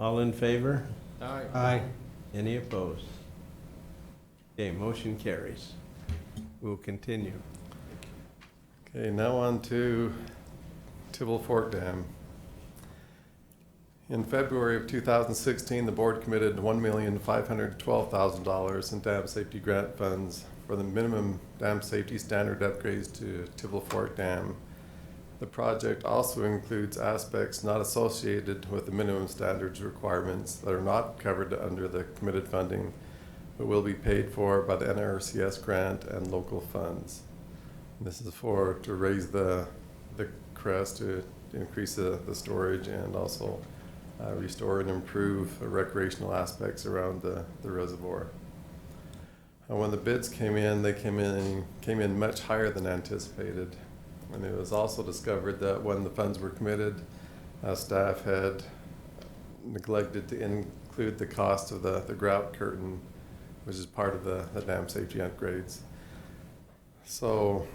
Speaker 1: All in favor?
Speaker 6: Aye. Aye.
Speaker 1: Any opposed? Okay, motion carries. We'll continue.
Speaker 16: Okay, now on to Tibble Fork Dam. In February of 2016, the board committed $1,512,000 in dam safety grant funds for the minimum dam safety standard upgrades to Tibble Fork Dam. The project also includes aspects not associated with the minimum standards requirements that are not covered under the committed funding, but will be paid for by the NRCS grant and local funds. This is to raise the crest, to increase the storage, and also restore and improve the recreational aspects around the reservoir. When the bids came in, they came in much higher than anticipated. And it was also discovered that when the funds were committed, staff had neglected to include the cost of the grout curtain, which is part of the dam safety upgrades. So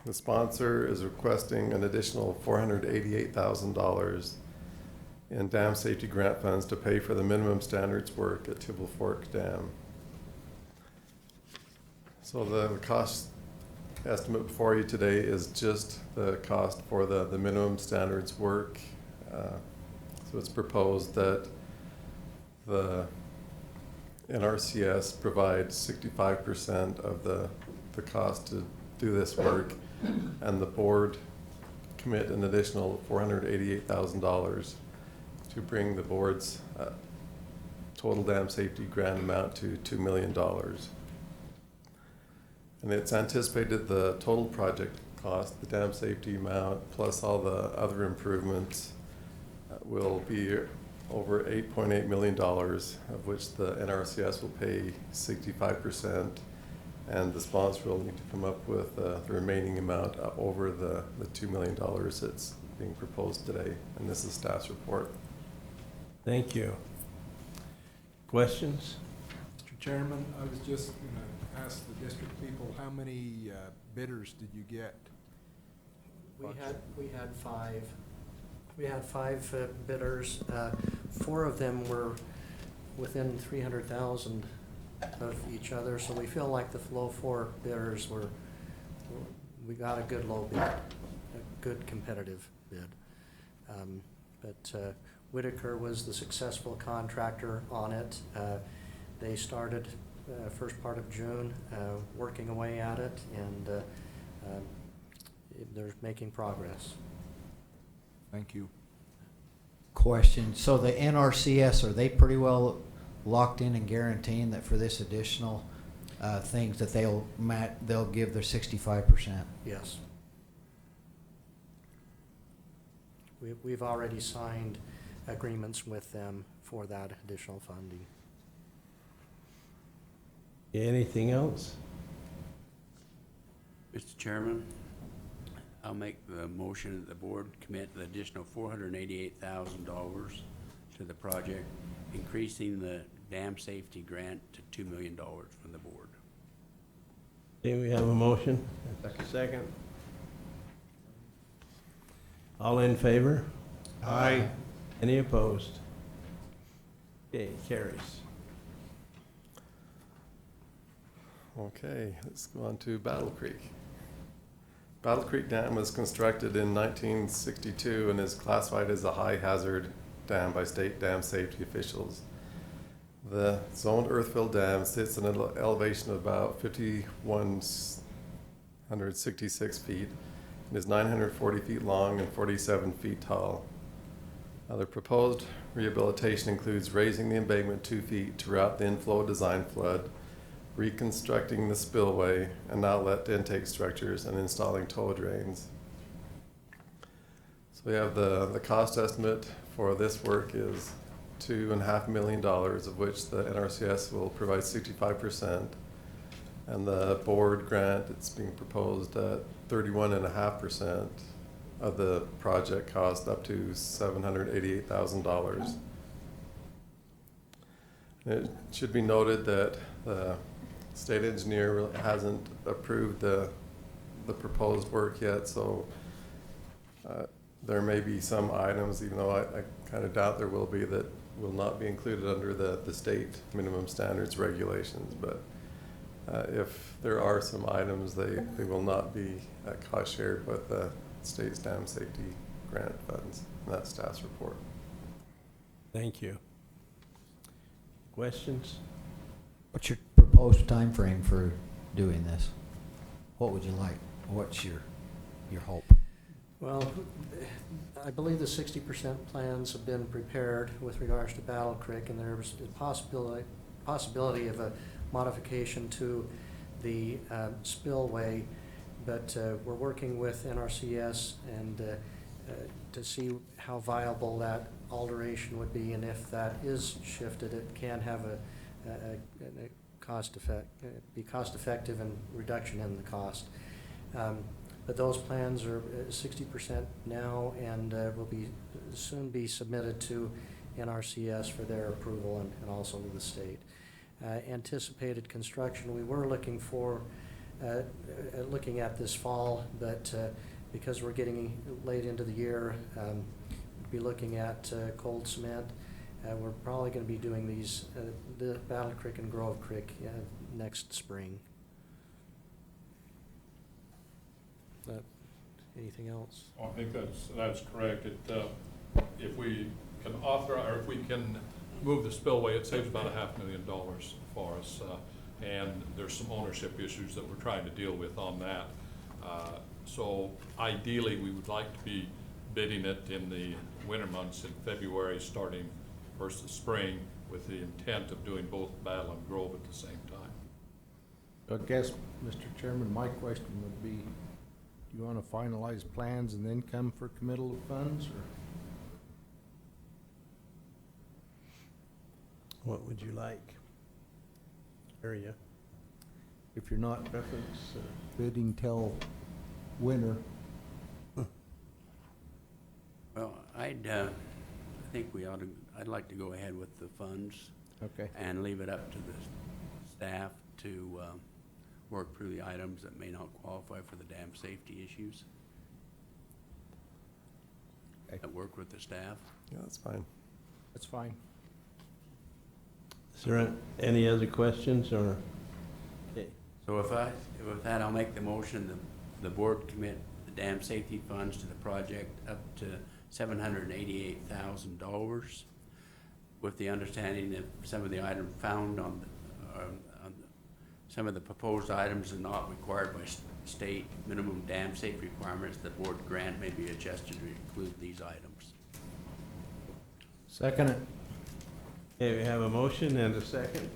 Speaker 16: the sponsor is requesting an additional $488,000 in dam safety grant funds to pay for the minimum standards work at Tibble Fork Dam. So the cost estimate before you today is just the cost for the minimum standards work. So it's proposed that the NRCS provides 65% of the cost to do this work, and the board commit an additional $488,000 to bring the board's total dam safety grant amount to $2 million. And it's anticipated the total project cost, the dam safety amount, plus all the other improvements, will be over $8.8 million, of which the NRCS will pay 65%, and the sponsor will need to come up with the remaining amount over the $2 million that's being proposed today. And this is staff's report.
Speaker 1: Thank you. Questions?
Speaker 9: Mr. Chairman, I was just going to ask the district people, how many bidders did you get?
Speaker 8: We had five. We had five bidders. Four of them were within 300,000 of each other, so we feel like the low four bidders we got a good low bid, a good competitive bid. But Whitaker was the successful contractor on it. They started first part of June working away at it, and they're making progress.
Speaker 9: Thank you.
Speaker 5: Question, so the NRCS, are they pretty well locked in and guaranteeing that for this additional things that they'll give their 65%?
Speaker 8: Yes. We've already signed agreements with them for that additional funding.
Speaker 1: Anything else?
Speaker 10: Mr. Chairman, I'll make the motion that the board commit the additional $488,000 to the project, increasing the dam safety grant to $2 million from the board.
Speaker 1: Okay, we have a motion. Second. All in favor?
Speaker 6: Aye.
Speaker 1: Any opposed? Okay, carries.
Speaker 16: Okay, let's go on to Battle Creek. Battle Creek Dam was constructed in 1962 and is classified as a high hazard dam by state dam safety officials. The zoned earth-filled dam sits at an elevation of about 5,166 feet and is 940 feet long and 47 feet tall. Now, the proposed rehabilitation includes raising the embankment 2 feet to route the inflow design flood, reconstructing the spillway and outlet intake structures, and installing tow drains. So we have the cost estimate for this work is $2.5 million, of which the NRCS will provide 65%, and the board grant, it's being proposed at 31.5% of the project cost, up to $788,000. It should be noted that the state engineer hasn't approved the proposed work yet, so there may be some items, even though I kind of doubt there will be, that will not be included under the state minimum standards regulations. But if there are some items, they will not be cost shared with the state's dam safety grant funds. And that's staff's report.
Speaker 1: Thank you. Questions?
Speaker 5: What's your proposed time frame for doing this? What would you like? What's your hope?
Speaker 8: Well, I believe the 60% plans have been prepared with regards to Battle Creek, and there's a possibility of a modification to the spillway, but we're working with NRCS and to see how viable that alteration would be, and if that is shifted, it can have a be cost effective and reduction in the cost. But those plans are 60% now, and will soon be submitted to NRCS for their approval, and also to the state. Anticipated construction, we were looking at this fall, but because we're getting late into the year, be looking at cold cement. We're probably going to be doing these, the Battle Creek and Grove Creek, next spring. Anything else?
Speaker 22: I think that's correct. If we can authorize, or if we can move the spillway, it saves about $500,000 for us, and there's some ownership issues that we're trying to deal with on that. So ideally, we would like to be bidding it in the winter months in February, starting first of spring, with the intent of doing both Battle and Grove at the same time.
Speaker 15: I guess, Mr. Chairman, my question would be, do you want to finalize plans and then come for committal of funds, or?
Speaker 1: What would you like? Area.
Speaker 15: If you're not bidding till winter.
Speaker 10: Well, I think I'd like to go ahead with the funds.
Speaker 15: Okay.
Speaker 10: And leave it up to the staff to work through the items that may not qualify for the dam safety issues.
Speaker 15: Okay.
Speaker 10: And work with the staff.
Speaker 16: Yeah, that's fine.
Speaker 15: That's fine.
Speaker 1: Is there any other questions or? Okay.
Speaker 10: So with that, I'll make the motion, the board commit the dam safety funds to the project up to $788,000, with the understanding that some of the items found on some of the proposed items are not required by state minimum dam safety requirements. The board grant may be adjusted to include these items.
Speaker 15: Second it.
Speaker 1: Okay, we have a motion and a second.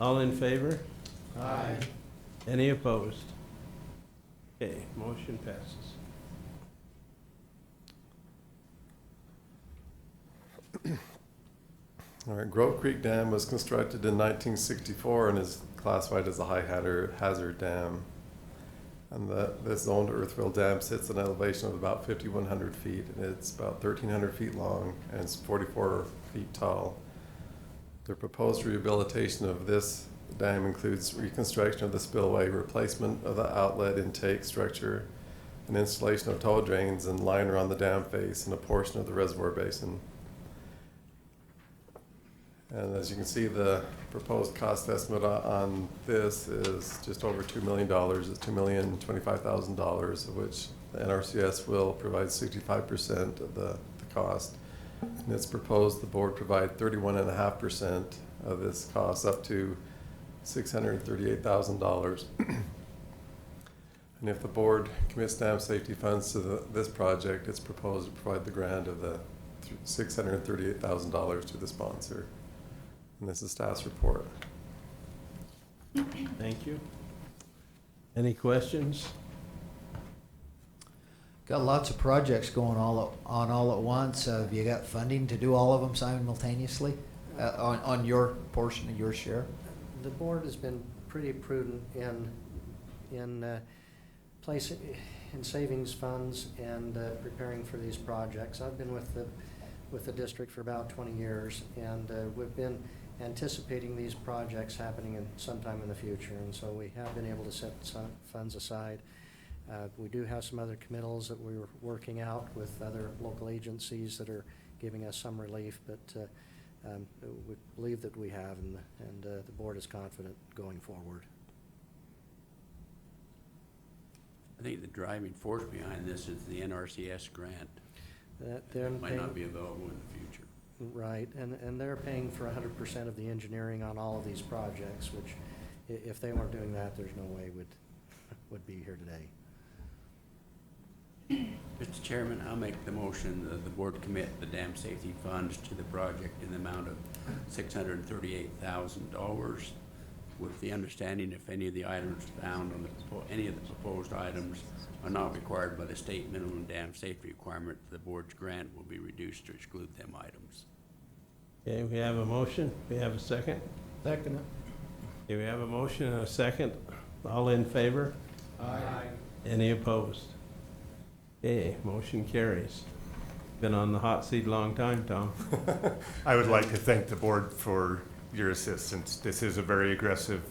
Speaker 1: All in favor?
Speaker 15: Aye.
Speaker 1: Any opposed? Okay, motion passes.
Speaker 16: All right, Grove Creek Dam was constructed in 1964 and is classified as a high hazard dam. And this zoned earthfill dam sits at an elevation of about 5,100 feet. And it's about 1,300 feet long and it's 44 feet tall. The proposed rehabilitation of this dam includes reconstruction of the spillway, replacement of the outlet intake structure, and installation of toe drains and liner on the dam face and a portion of the reservoir basin. And as you can see, the proposed cost estimate on this is just over $2 million. It's $2,025,000, of which the NRCS will provide 65% of the cost. And it's proposed the board provide 31.5% of this cost, up to $638,000. And if the board commits dam safety funds to this project, it's proposed to provide the grant of the $638,000 to the sponsor. And this is staff's report.
Speaker 1: Thank you. Any questions?
Speaker 5: Got lots of projects going all at once. Have you got funding to do all of them simultaneously on your portion of your share?
Speaker 8: The board has been pretty prudent in placing in savings funds and preparing for these projects. I've been with the district for about 20 years, and we've been anticipating these projects happening sometime in the future, and so we have been able to set some funds aside. We do have some other committals that we're working out with other local agencies that are giving us some relief, but we believe that we have, and the board is confident going forward.
Speaker 10: I think the driving force behind this is the NRCS grant.
Speaker 8: That
Speaker 10: might not be available in the future.
Speaker 8: Right, and they're paying for 100% of the engineering on all of these projects, which if they weren't doing that, there's no way would be here today.
Speaker 10: Mr. Chairman, I'll make the motion that the board commit the dam safety funds to the project in the amount of $638,000, with the understanding if any of the items found on any of the proposed items are not required by the state minimum dam safety requirement, the board's grant will be reduced to exclude them items.
Speaker 1: Okay, we have a motion. We have a second.
Speaker 15: Second it.
Speaker 1: Okay, we have a motion and a second. All in favor?
Speaker 15: Aye.
Speaker 1: Any opposed? Okay, motion carries. Been on the hot seat a long time, Tom.
Speaker 2: I would like to thank the board for your assistance. This is a very aggressive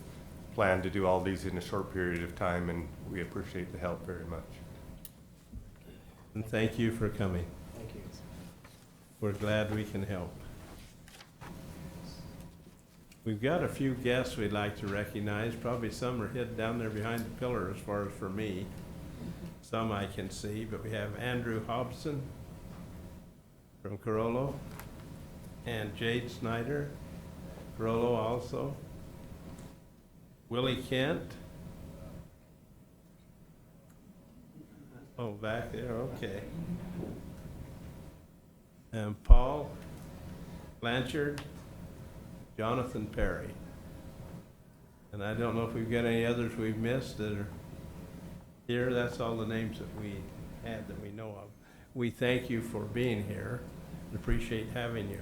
Speaker 2: plan to do all these in a short period of time, and we appreciate the help very much.
Speaker 1: And thank you for coming.
Speaker 8: Thank you.
Speaker 1: We're glad we can help. We've got a few guests we'd like to recognize. Probably some are hid down there behind the pillar as far as for me. Some I can see, but we have Andrew Hobson from Carollo and Jade Snyder, Carollo also. Willie Kent. Oh, back there, okay. And Paul Blanchard, Jonathan Perry. And I don't know if we've got any others we've missed that are here. That's all the names that we had that we know of. We thank you for being here and appreciate having you.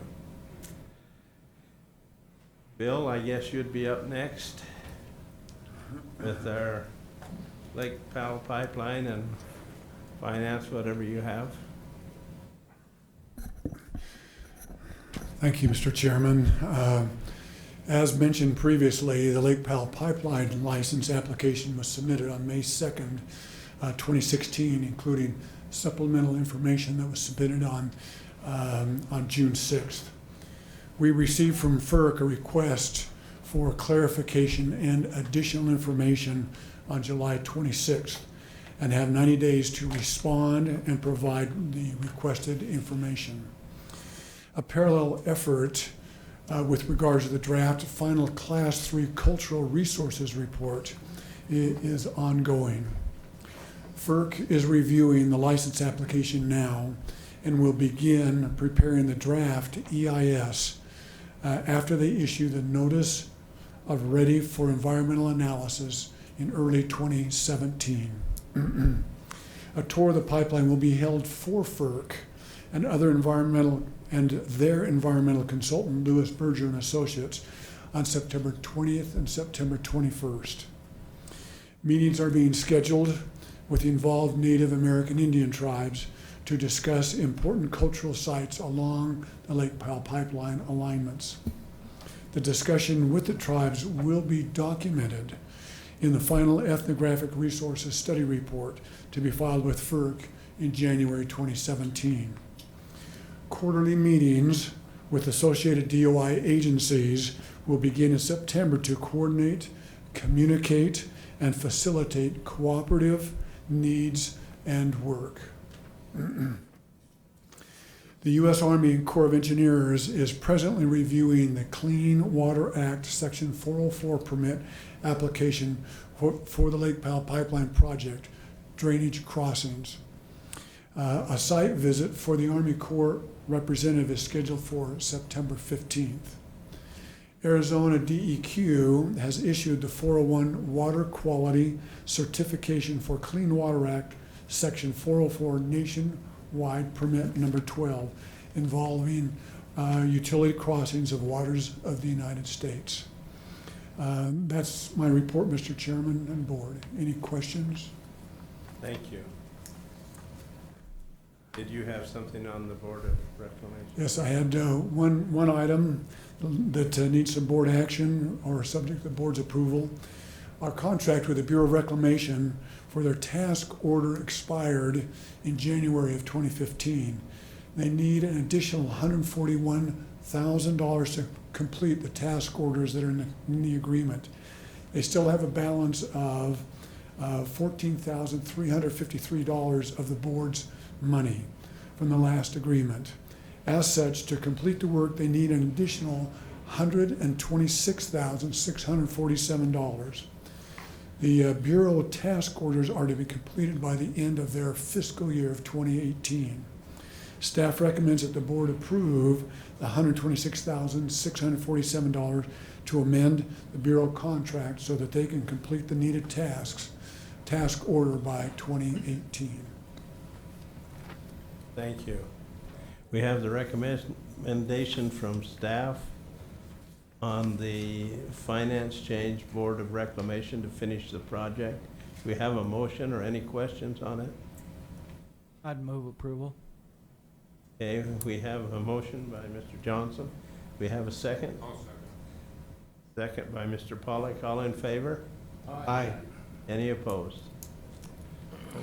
Speaker 1: Bill, I guess you'd be up next. with our Lake Powell pipeline and finance, whatever you have.
Speaker 4: Thank you, Mr. Chairman. As mentioned previously, the Lake Powell pipeline license application was submitted on May 2nd, 2016, including supplemental information that was submitted on June 6th. We received from FERC a request for clarification and additional information on July 26th and have 90 days to respond and provide the requested information. A parallel effort with regards to the draft final Class 3 Cultural Resources Report is ongoing. FERC is reviewing the license application now and will begin preparing the draft EIS after they issue the notice of ready for environmental analysis in early 2017. A tour of the pipeline will be held for FERC and their environmental consultant, Lewis Berger and Associates, on September 20th and September 21st. Meetings are being scheduled with the involved Native American Indian tribes to discuss important cultural sites along the Lake Powell pipeline alignments. The discussion with the tribes will be documented in the final Ethnographic Resources Study Report to be filed with FERC in January 2017. Quarterly meetings with associated DOI agencies will begin in September to coordinate, communicate, and facilitate cooperative needs and work. The U.S. Army Corps of Engineers is presently reviewing the Clean Water Act Section 404 permit application for the Lake Powell Pipeline Project drainage crossings. A site visit for the Army Corps representative is scheduled for September 15th. Arizona DEQ has issued the 401 Water Quality Certification for Clean Water Act Section 404 nationwide permit number 12 involving utility crossings of waters of the United States. That's my report, Mr. Chairman and Board. Any questions?
Speaker 1: Thank you. Did you have something on the Board of Reclamation?
Speaker 4: Yes, I had one item that needs some board action or subject to the board's approval. Our contract with the Bureau of Reclamation for their task order expired in January of 2015. They need an additional $141,000 to complete the task orders that are in the agreement. They still have a balance of $14,353 of the board's money from the last agreement. As such, to complete the work, they need an additional $126,647. The Bureau task orders are to be completed by the end of their fiscal year of 2018. Staff recommends that the board approve the $126,647 to amend the Bureau contract so that they can complete the needed task order by 2018.
Speaker 1: Thank you. We have the recommendation from staff on the Finance Change Board of Reclamation to finish the project. Do we have a motion or any questions on it?
Speaker 12: I'd move approval.
Speaker 1: Okay, we have a motion by Mr. Johnson. We have a second?
Speaker 9: I'll second.
Speaker 1: Second by Mr. Pollack. All in favor?
Speaker 9: Aye.
Speaker 1: Any opposed?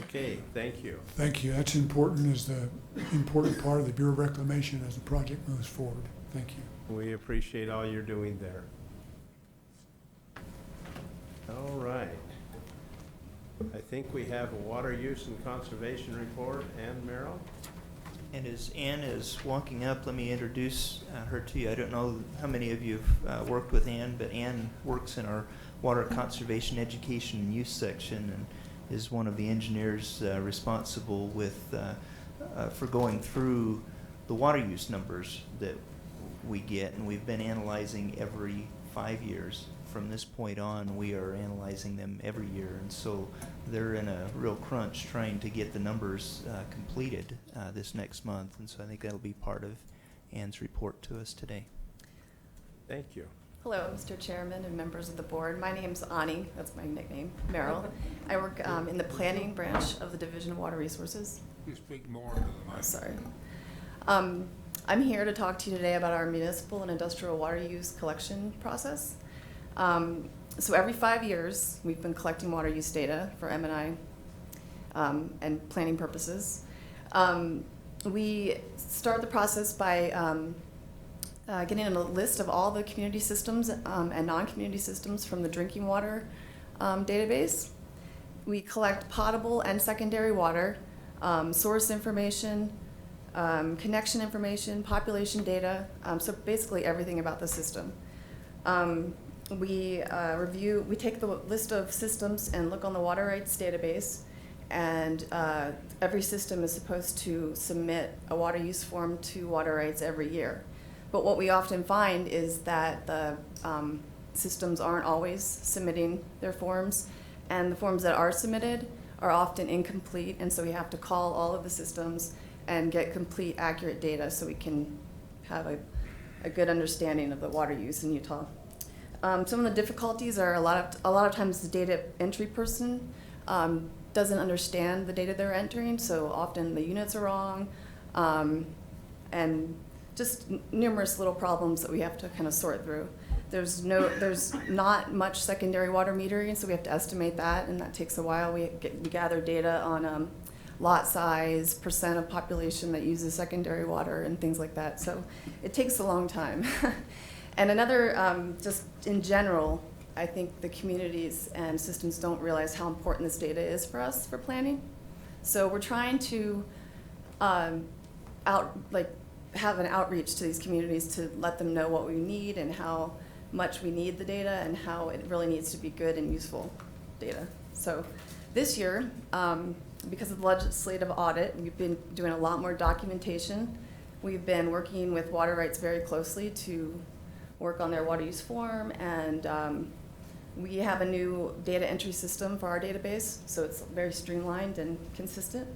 Speaker 1: Okay, thank you.
Speaker 4: Thank you. That's important, is the important part of the Bureau of Reclamation as the project moves forward. Thank you.
Speaker 1: We appreciate all you're doing there. All right. I think we have a water use and conservation report. Ann Merrill?
Speaker 7: And as Ann is walking up, let me introduce her to you. I don't know how many of you have worked with Ann, but Ann works in our Water Conservation Education and Use section and is one of the engineers responsible for going through the water use numbers that we get, and we've been analyzing every 5 years. From this point on, we are analyzing them every year, and so they're in a real crunch trying to get the numbers completed this next month, and so I think that'll be part of Ann's report to us today.
Speaker 1: Thank you.
Speaker 13: Hello, Mr. Chairman and members of the board. My name's Ani, that's my nickname, Merrill. I work in the planning branch of the Division of Water Resources.
Speaker 9: You speak more into the mic.
Speaker 13: Sorry. I'm here to talk to you today about our municipal and industrial water use collection process. So every 5 years, we've been collecting water use data for M&I and planning purposes. We start the process by getting a list of all the community systems and non-community systems from the drinking water database. We collect potable and secondary water, source information, connection information, population data, so basically everything about the system. We take the list of systems and look on the water rights database, and every system is supposed to submit a water use form to water rights every year. But what we often find is that the systems aren't always submitting their forms, and the forms that are submitted are often incomplete, and so we have to call all of the systems and get complete, accurate data so we can have a good understanding of the water use in Utah. Some of the difficulties are a lot of times the data entry person doesn't understand the data they're entering, so often the units are wrong, and just numerous little problems that we have to kind of sort through. There's not much secondary water metering, so we have to estimate that, and that takes a while. We gather data on lot size, percent of population that uses secondary water, and things like that. So it takes a long time. And another, just in general, I think the communities and systems don't realize how important this data is for us for planning. So we're trying to have an outreach to these communities to let them know what we need and how much we need the data and how it really needs to be good and useful data. So this year, because of the legislative audit, we've been doing a lot more documentation. We've been working with water rights very closely to work on their water use form, and we have a new data entry system for our database, so it's very streamlined and consistent.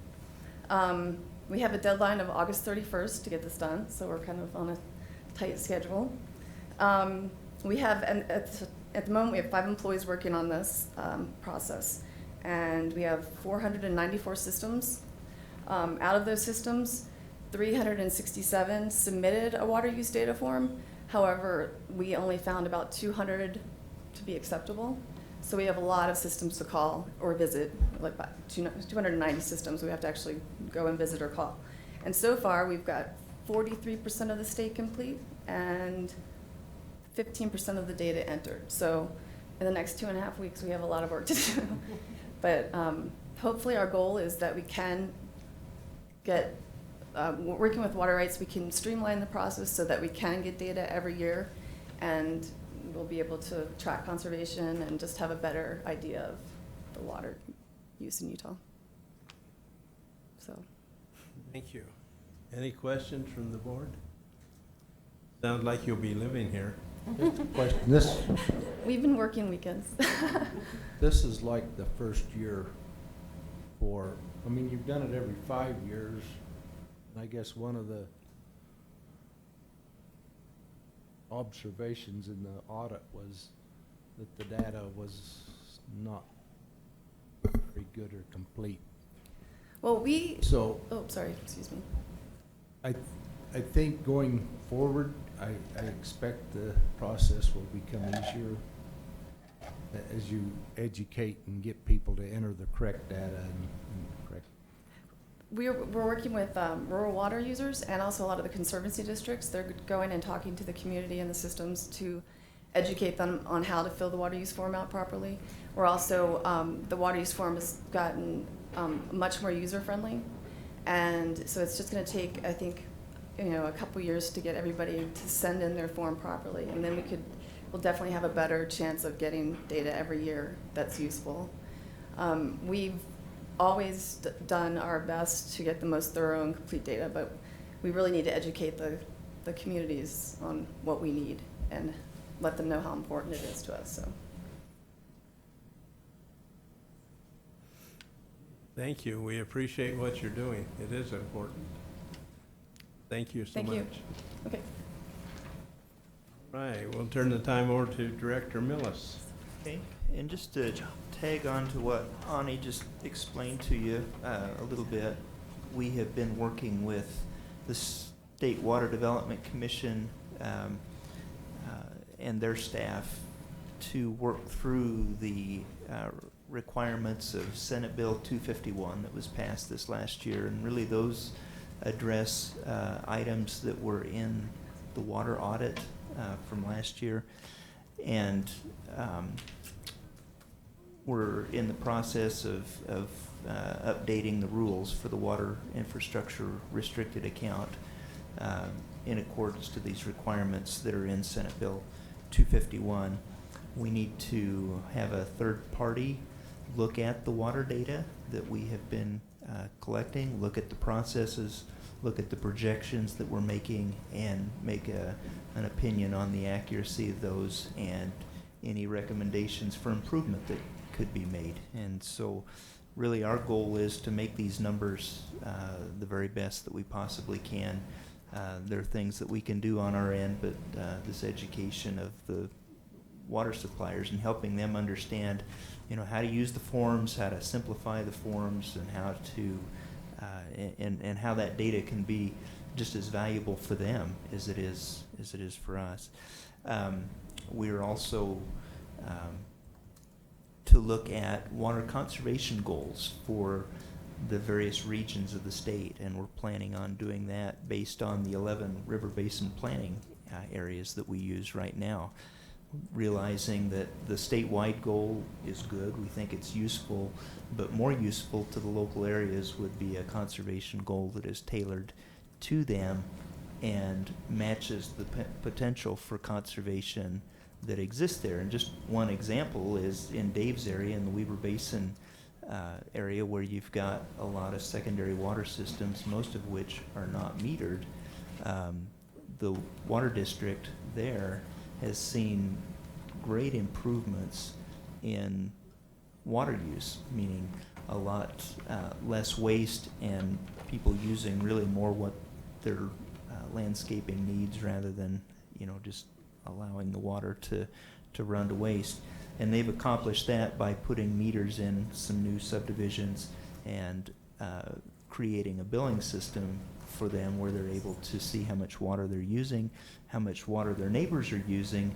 Speaker 13: We have a deadline of August 31st to get this done, so we're kind of on a tight schedule. We have, at the moment, we have 5 employees working on this process, and we have 494 systems. Out of those systems, 367 submitted a water use data form. However, we only found about 200 to be acceptable. So we have a lot of systems to call or visit, like about 290 systems we have to actually go and visit or call. And so far, we've got 43% of the state complete and 15% of the data entered. So in the next 2.5 weeks, we have a lot of work to do. But hopefully our goal is that we can get, working with water rights, we can streamline the process so that we can get data every year, and we'll be able to track conservation and just have a better idea of the water use in Utah. So.
Speaker 1: Thank you. Any questions from the board? Sounds like you'll be living here.
Speaker 15: Question,
Speaker 13: We've been working weekends.
Speaker 15: this is like the first year for, I mean, you've done it every 5 years, and I guess one of the observations in the audit was that the data was not very good or complete.
Speaker 13: Well,
Speaker 15: So,
Speaker 13: oh, sorry, excuse me.
Speaker 15: I think going forward, I expect the process will become easier as you educate and get people to enter the correct data and correct.
Speaker 13: We're working with rural water users and also a lot of the conservancy districts. They're going and talking to the community and the systems to educate them on how to fill the water use form out properly. We're also, the water use form has gotten much more user-friendly. And so it's just gonna take, I think, a couple years to get everybody to send in their form properly. And then we'll definitely have a better chance of getting data every year that's useful. We've always done our best to get the most thorough and complete data, but we really need to educate the communities on what we need and let them know how important it is to us. So.
Speaker 1: Thank you. We appreciate what you're doing. It is important. Thank you so much.
Speaker 13: Thank you. Okay.
Speaker 1: Right, we'll turn the time over to Director Millis.
Speaker 7: Okay, and just to tag on to what Ani just explained to you a little bit, we have been working with the State Water Development Commission and their staff to work through the requirements of Senate Bill 251 that was passed this last year, and really those address items that were in the water audit from last year, and we're in the process of updating the rules for the water infrastructure restricted account in accordance to these requirements that are in Senate Bill 251. We need to have a third party look at the water data that we have been collecting, look at the processes, look at the projections that we're making, and make an opinion on the accuracy of those and any recommendations for improvement that could be made. And so really our goal is to make these numbers the very best that we possibly can. There are things that we can do on our end, but this education of the water suppliers and helping them understand, how to use the forms, how to simplify the forms, and how to and how that data can be just as valuable for them as it is for us. We're also to look at water conservation goals for the various regions of the state, and we're planning on doing that based on the 11 river basin planning areas that we use right now, realizing that the statewide goal is good. We think it's useful, but more useful to the local areas would be a conservation goal that is tailored to them and matches the potential for conservation that exists there. And just one example is in Dave's area, in the Weaver Basin area, where you've got a lot of secondary water systems, most of which are not metered. The water district there has seen great improvements in water use, meaning a lot less waste and people using really more what their landscaping needs rather than just allowing the water to run to waste. And they've accomplished that by putting meters in some new subdivisions and creating a billing system for them where they're able to see how much water they're using, how much water their neighbors are using,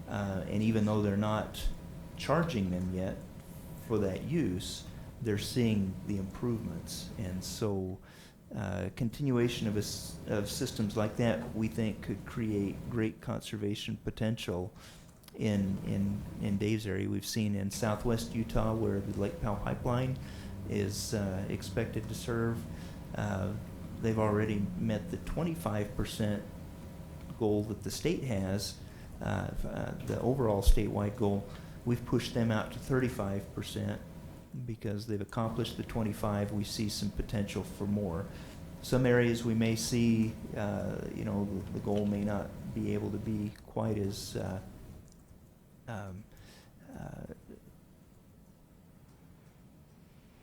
Speaker 7: and even though they're not charging them yet for that use, they're seeing the improvements. And so continuation of systems like that, we think, could create great conservation potential in Dave's area. We've seen in southwest Utah where the Lake Powell pipeline is expected to serve. They've already met the 25% goal that the state has, the overall statewide goal. We've pushed them out to 35% because they've accomplished the 25. We see some potential for more. Some areas we may see, the goal may not be able to be quite as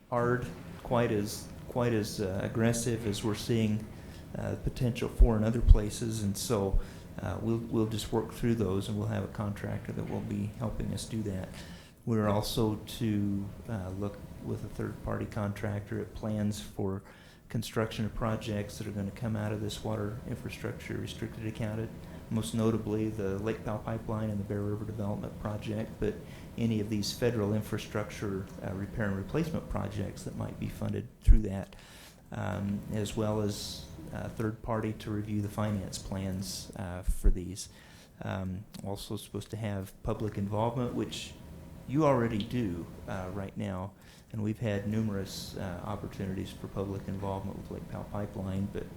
Speaker 7: hard, quite as aggressive as we're seeing potential for in other places, and so we'll just work through those, and we'll have a contractor that will be helping us do that. We're also to look with a third-party contractor at plans for construction of projects that are going to come out of this water infrastructure restricted account, most notably the Lake Powell pipeline and the Bear River development project, but any of these federal infrastructure repair and replacement projects that might be funded through that, as well as a third party to review the finance plans for these. Also supposed to have public involvement, which you already do right now, and we've had numerous opportunities for public involvement with Lake Powell pipeline, but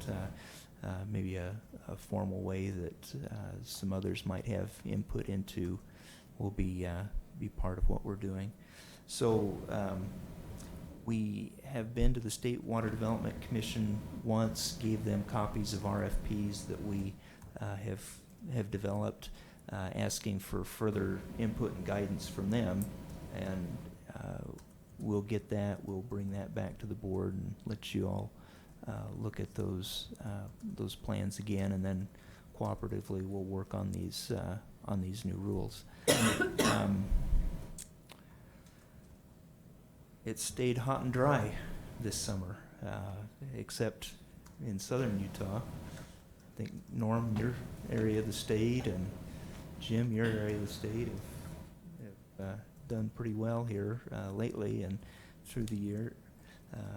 Speaker 7: maybe a formal way that some others might have input into will be part of what we're doing. So we have been to the State Water Development Commission once, gave them copies of RFPs that we have developed, asking for further input and guidance from them, and we'll get that. We'll bring that back to the board and let you all look at those plans again, and then cooperatively will work on these new rules. It stayed hot and dry this summer, except in southern Utah. I think Norm, your area of the state, and Jim, your area of the state have done pretty well here lately and through the year.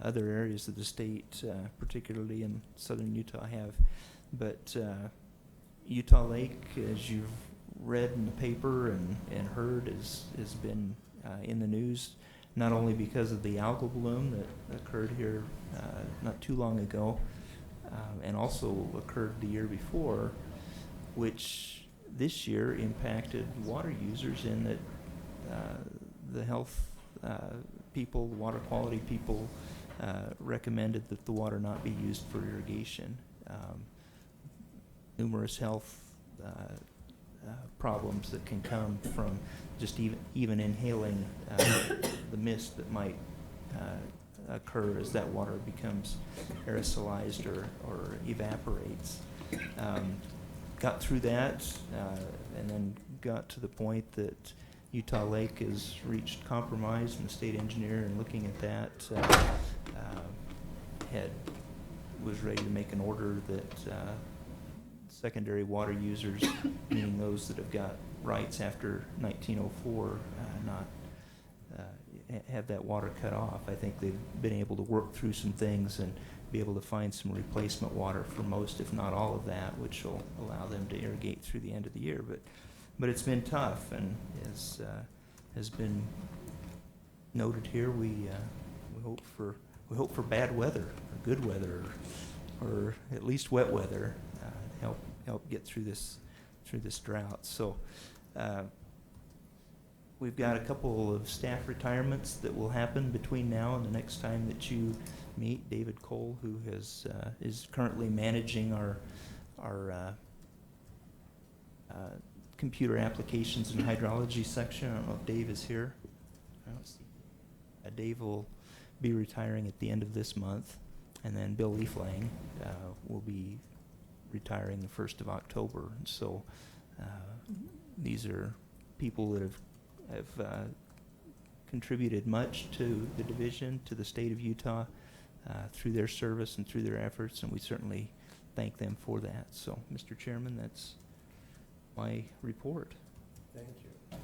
Speaker 7: Other areas of the state, particularly in southern Utah, have. But Utah Lake, as you've read in the paper and heard, has been in the news, not only because of the algal bloom that occurred here not too long ago, and also occurred the year before, which this year impacted water users in that the health people, the water quality people, recommended that the water not be used for irrigation. Numerous health problems that can come from just even inhaling the mist that might occur as that water becomes aerosolized or evaporates. Got through that and then got to the point that Utah Lake has reached compromise, and the state engineer, in looking at that, was ready to make an order that secondary water users, meaning those that have got rights after 1904, not have that water cut off. I think they've been able to work through some things and be able to find some replacement water for most, if not all of that, which will allow them to irrigate through the end of the year. But it's been tough, and as has been noted here, we hope for bad weather, or good weather, or at least wet weather, to help get through this drought. So we've got a couple of staff retirements that will happen between now and the next time that you meet. David Cole, who is currently managing our computer applications and hydrology section. I don't know if Dave is here. I don't see. Dave will be retiring at the end of this month, and then Bill Leaflang will be retiring the 1st of October. And so these are people that have contributed much to the division, to the state of Utah, through their service and through their efforts, and we certainly thank them for that. So, Mr. Chairman, that's my report.
Speaker 1: Thank you.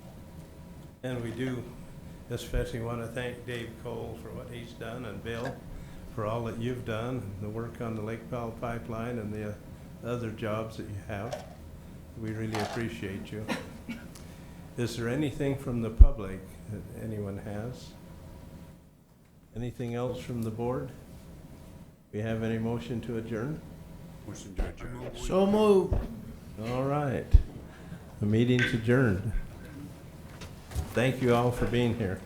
Speaker 1: And we do especially want to thank Dave Cole for what he's done, and Bill for all that you've done, the work on the Lake Powell pipeline and the other jobs that you have. We really appreciate you. Is there anything from the public that anyone has? Anything else from the board? We have any motion to adjourn?
Speaker 10: Motion to adjourn.
Speaker 17: So moved.
Speaker 1: All right. The meeting's adjourned. Thank you all for being here.